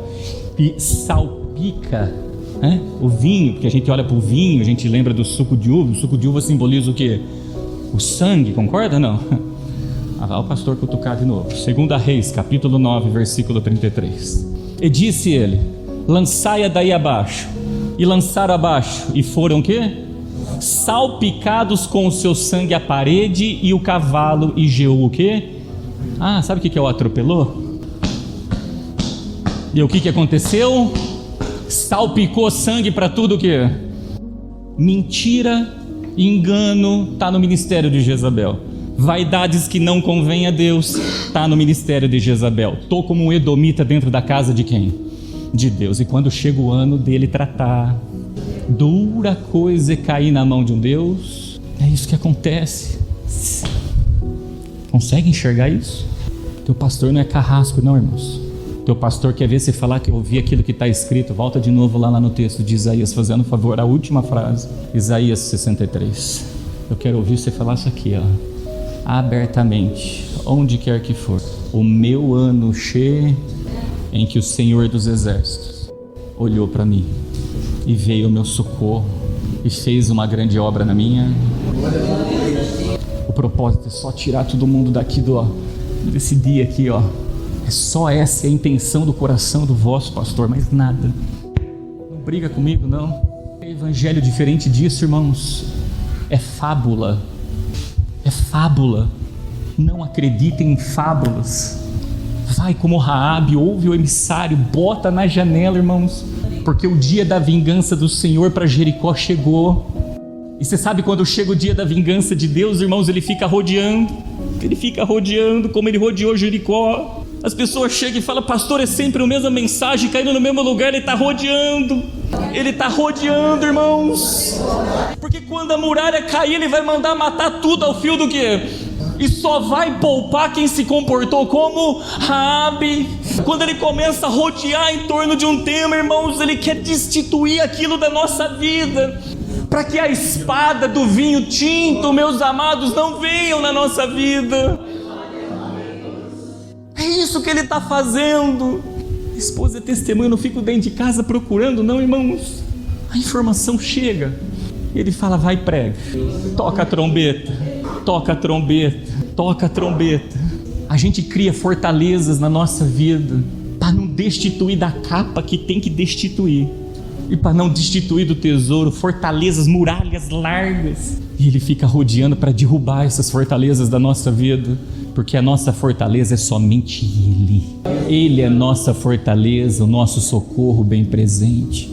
E salpica, né? O vinho, porque a gente olha para o vinho, a gente lembra do suco de uva. O suco de uva simboliza o quê? O sangue, concorda ou não? O pastor cutucar de novo. 2 Reis, capítulo 9, versículo 33. E disse ele: lançai-a daí abaixo. E lançaram abaixo, e foram o quê? Salpicados com o seu sangue a parede e o cavalo, e Jeú o quê? Sabe o que é o atropelou? E o que aconteceu? Salpicou sangue para tudo o quê? Mentira, engano, está no ministério de Jezabel. Vaidades que não convém a Deus, está no ministério de Jezabel. Estou como um edomita dentro da casa de quem? De Deus. E quando chega o ano dele tratar, dura coisa é cair na mão de um Deus. É isso que acontece. Consegue enxergar isso? Teu pastor não é carrasco não, irmãos. Teu pastor quer ver você falar que eu ouvi aquilo que está escrito. Volta de novo lá no texto de Isaías, fazendo favor, a última frase, Isaías 63. Eu quero ouvir você falar isso aqui, ó, abertamente, onde quer que for. O meu ano cheio em que o Senhor dos Exércitos olhou para mim e veio o meu socorro e fez uma grande obra na minha. O propósito é só tirar todo mundo daqui desse dia aqui, ó. É só essa a intenção do coração do vosso pastor, mais nada. Não briga comigo, não. É evangelho diferente disso, irmãos. É fábula. É fábula. Não acreditem em fábulas. Vai como Raabe, ouve o emissário, bota na janela, irmãos, porque o dia da vingança do Senhor para Jericó chegou. E você sabe, quando chega o dia da vingança de Deus, irmãos, ele fica rodeando como ele rodeou Jericó. As pessoas chegam e falam: pastor, é sempre a mesma mensagem, caindo no mesmo lugar. Ele está rodeando, irmãos, porque quando a muralha cair, ele vai mandar matar tudo ao fio do quê? E só vai poupar quem se comportou como Raabe. Quando ele começa a rodear em torno de um tema, irmãos, ele quer destituir aquilo da nossa vida. para que a espada do vinho tinto, meus amados, não venham na nossa vida. É isso que ele está fazendo. A esposa é testemunha, eu não fico dentro de casa procurando, não, irmãos. A informação chega. Ele fala, vai, prega. Toca a trombeta, toca a trombeta, toca a trombeta. A gente cria fortalezas na nossa vida para não destituir da capa que tem que destituir. E para não destituir do tesouro, fortalezas, muralhas largas. E ele fica rodeando para derrubar essas fortalezas da nossa vida. Porque a nossa fortaleza é somente Ele. Ele é nossa fortaleza, o nosso socorro bem presente.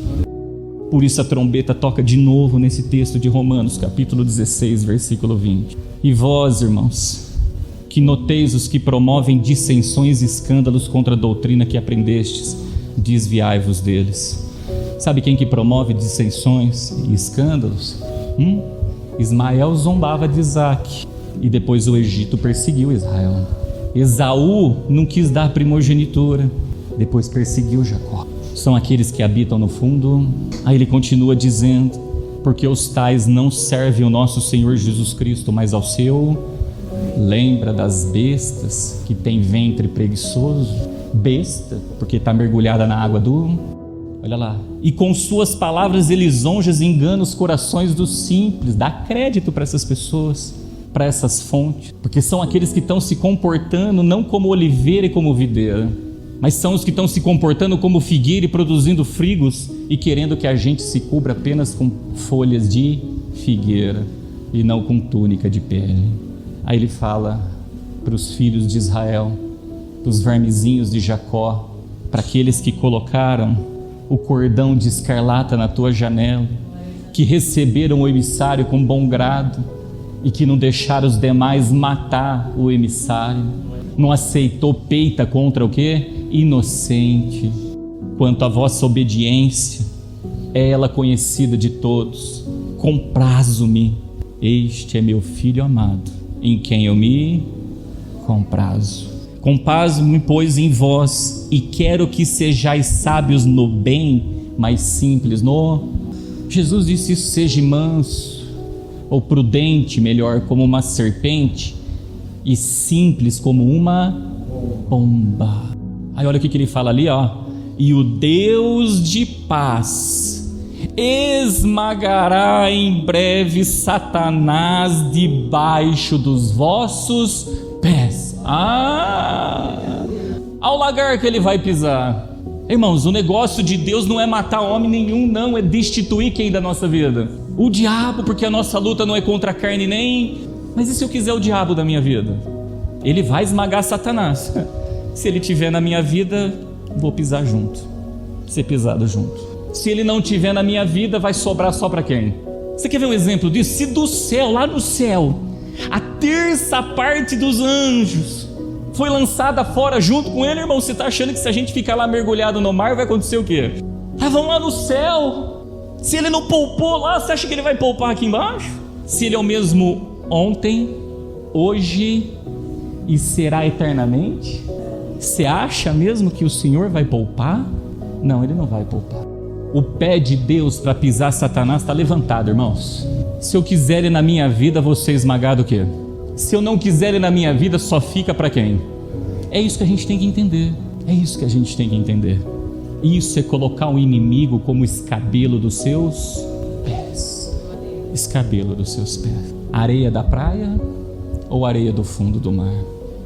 Por isso a trombeta toca de novo nesse texto de Romanos, capítulo 16, versículo 20. E vós, irmãos, que noteis os que promovem dissensões e escândalos contra a doutrina que aprendestes, desviai-vos deles. Sabe quem que promove dissensões e escândalos? Ismael zombava de Isaac, e depois o Egito perseguiu Israel. Esaú não quis dar primogenitura, depois perseguiu Jacó. São aqueles que habitam no fundo. Aí ele continua dizendo, porque os tais não servem o nosso Senhor Jesus Cristo, mas ao seu. Lembra das bestas que tem ventre preguiçoso? Besta, porque está mergulhada na água do... Olha lá. E com suas palavras lisonjas engana os corações dos simples. Dá crédito para essas pessoas, para essas fontes, porque são aqueles que estão se comportando não como oliveira e como videira, mas são os que estão se comportando como figueira e produzindo frigos e querendo que a gente se cubra apenas com folhas de figueira e não com túnica de pele. Aí ele fala para os filhos de Israel, para os vermezinhos de Jacó, para aqueles que colocaram o cordão de escarlata na tua janela, que receberam o emissário com bom grado e que não deixaram os demais matar o emissário, não aceitou peita contra o quê? Inocente. Quanto à vossa obediência, é ela conhecida de todos. Comprazo-me, este é meu filho amado, em quem eu me comprazo. Comprazo-me, pois, em vós, e quero que sejais sábios no bem, mas simples no... Jesus disse isso, seja manso, ou prudente, melhor, como uma serpente, e simples como uma pomba. Aí olha o que ele fala ali, ó. E o Deus de paz esmagará em breve Satanás debaixo dos vossos pés. Ao lagar que ele vai pisar. Irmãos, o negócio de Deus não é matar homem nenhum, não, é destituir quem da nossa vida? O diabo, porque a nossa luta não é contra a carne nem... Mas e se eu quiser o diabo da minha vida? Ele vai esmagar Satanás. Se ele estiver na minha vida, vou pisar junto, ser pisado junto. Se ele não estiver na minha vida, vai sobrar só para quem? Você quer ver um exemplo disso? Se do céu, lá no céu, a terça parte dos anjos foi lançada fora junto com ele, irmão, você está achando que se a gente ficar lá mergulhado no mar, vai acontecer o quê? Vão lá no céu. Se ele não poupou lá, você acha que ele vai poupar aqui embaixo? Se ele é o mesmo ontem, hoje e será eternamente, você acha mesmo que o Senhor vai poupar? Não, ele não vai poupar. O pé de Deus para pisar Satanás está levantado, irmãos. Se eu quiser ele na minha vida, vou ser esmagado o quê? Se eu não quiser ele na minha vida, só fica para quem? É isso que a gente tem que entender. É isso que a gente tem que entender. Isso é colocar o inimigo como escabelo dos seus pés. Escabelo dos seus pés. Areia da praia ou areia do fundo do mar?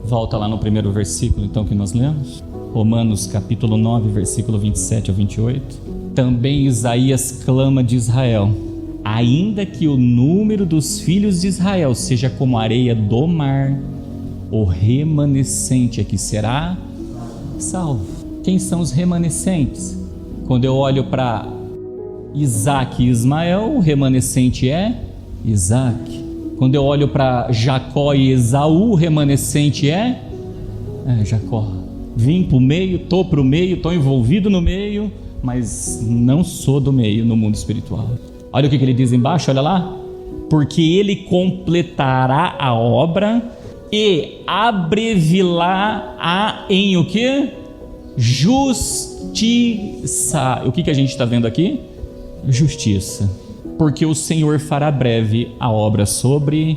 Volta lá no primeiro versículo então que nós lemos. Romanos capítulo 9, versículo 27 ao 28. Também Isaías clama de Israel: ainda que o número dos filhos de Israel seja como a areia do mar, o remanescente é que será salvo. Quem são os remanescentes? Quando eu olho para Isaac e Ismael, o remanescente é Isaac. Quando eu olho para Jacó e Esaú, o remanescente é Jacó. Vim para o meio, estou para o meio, estou envolvido no meio, mas não sou do meio no mundo espiritual. Olha o que ele diz embaixo, olha lá. Porque ele completará a obra e abrevilá-a em o que? Justiça. O que a gente está vendo aqui? Justiça. porque o Senhor fará breve a obra sobre...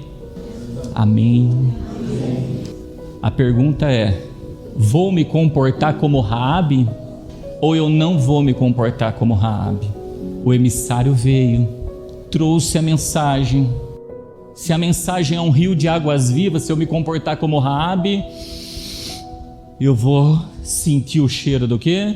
Amém. A pergunta é: vou me comportar como Raabe ou eu não vou me comportar como Raabe? O emissário veio, trouxe a mensagem. Se a mensagem é um rio de águas vivas, se eu me comportar como Raabe, eu vou sentir o cheiro do quê?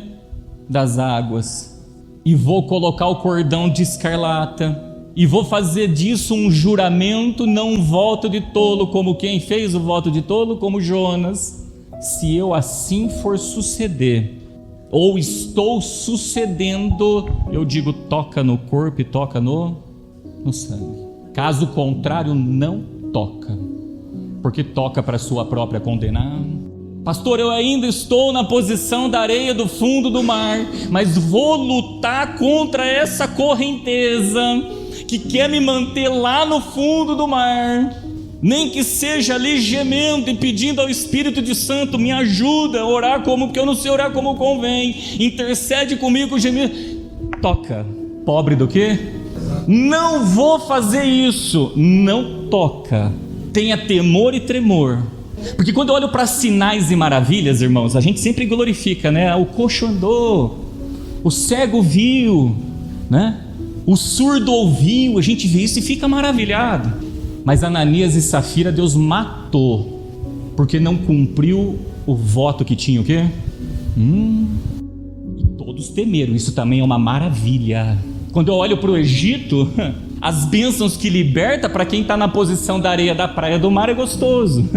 Das águas. E vou colocar o cordão de escarlata. E vou fazer disso um juramento, não um voto de tolo, como quem fez o voto de tolo, como Jonas. Se eu assim for suceder, ou estou sucedendo, eu digo, toca no corpo e toca no sangue. Caso contrário, não toca, porque toca para sua própria condenar. Pastor, eu ainda estou na posição da areia do fundo do mar, mas vou lutar contra essa correnteza que quer me manter lá no fundo do mar, nem que seja ali gemendo e pedindo ao Espírito de Santo, me ajuda a orar porque eu não sei orar como convém, intercede comigo, gemido. Toca. Pobre do quê? Não vou fazer isso. Não toca. Tenha temor e tremor. Porque quando eu olho para sinais e maravilhas, irmãos, a gente sempre glorifica, né? O coxo andou, o cego viu, né? O surdo ouviu, a gente vê isso e fica maravilhado. Mas Ananias e Safira Deus matou, porque não cumpriu o voto que tinha o quê? E todos temeram, isso também é uma maravilha. Quando eu olho para o Egito, as bênçãos que liberta para quem está na posição da areia da praia do mar é gostoso.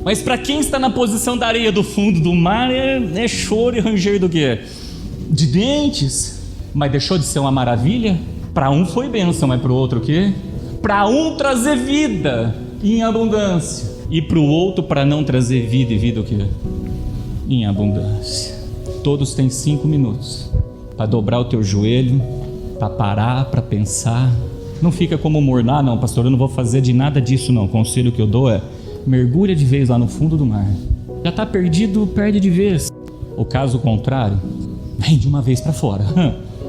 Mas para quem está na posição da areia do fundo do mar é choro e ranger do quê? De dentes. Mas deixou de ser uma maravilha? Para um foi bênção, mas para o outro o quê? Para um trazer vida em abundância, e para o outro para não trazer vida, e vida o quê? Em abundância. Todos têm 5 minutos para dobrar o teu joelho, para parar, para pensar. Não fica como mornar, não, pastor, eu não vou fazer de nada disso não. O conselho que eu dou é: mergulha de vez lá no fundo do mar. Já está perdido, perde de vez. O caso contrário, vem de uma vez para fora.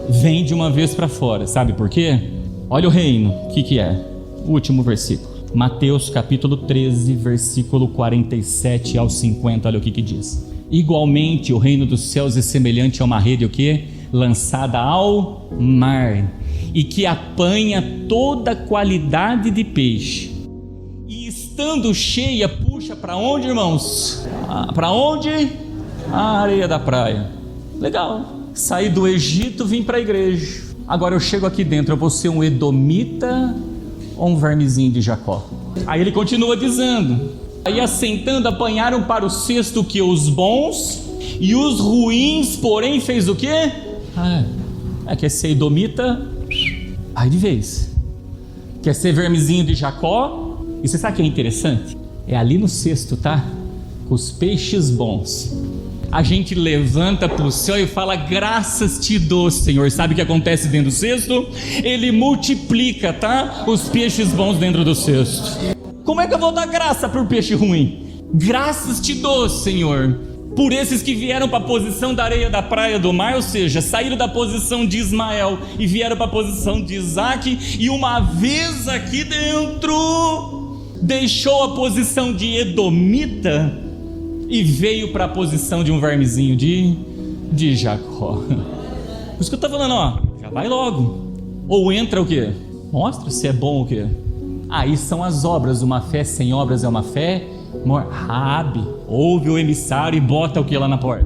Vem de uma vez para fora. Sabe por quê? Olha o reino, o que é? O último versículo, Mateus capítulo 13, versículo 47 ao 50, olha o que diz: igualmente o reino dos céus é semelhante a uma rede, o que? Lançada ao mar, e que apanha toda qualidade de peixe, e estando cheia, puxa para onde, irmãos? Para onde? A areia da praia. Legal, saí do Egito, vim para a igreja. Agora eu chego aqui dentro, eu vou ser um edomita ou um vermezinho de Jacó? Aí ele continua dizendo: aí assentando apanharam para o cesto que os bons, e os ruins, porém, fez o quê? Quer ser edomita? Aí de vez. Quer ser vermezinho de Jacó? E você sabe o que é interessante? É ali no cesto, tá? Com os peixes bons. A gente levanta para o céu e fala: graças te dou, Senhor. Sabe o que acontece dentro do cesto? Ele multiplica, tá? Os peixes bons dentro do cesto. Como é que eu vou dar graça para o peixe ruim? Graças te dou, Senhor, por esses que vieram para a posição da areia da praia do mar, ou seja, saíram da posição de Ismael e vieram para a posição de Isaac, e uma vez aqui dentro deixou a posição de edomita e veio para a posição de um vermezinho de Jacó. Por isso que eu estou falando, ó, já vai logo. Ou entra o quê? Mostra se é bom o quê? Aí são as obras. Uma fé sem obras é uma fé Raabe ouve o emissário e bota o que lá na porta?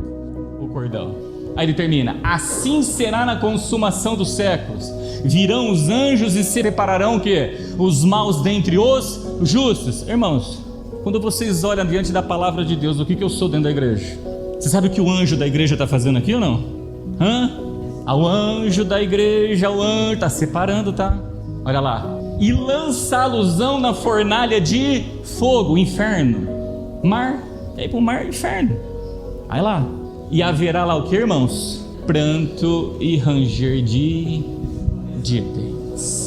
O cordão. Aí ele termina: assim será na consumação dos séculos. Virão os anjos e separarão o quê? Os maus dentre os justos. Irmãos, quando vocês olham diante da palavra de Deus, o que eu sou dentro da igreja? Você sabe o que o anjo da igreja está fazendo aqui ou não? O anjo da igreja, o anjo está separando, tá? Olha lá. E lança alusão na fornalha de fogo, inferno. Mar, aí para o mar, inferno. Aí lá. E haverá lá o que, irmãos? Pranto e ranger de dentes.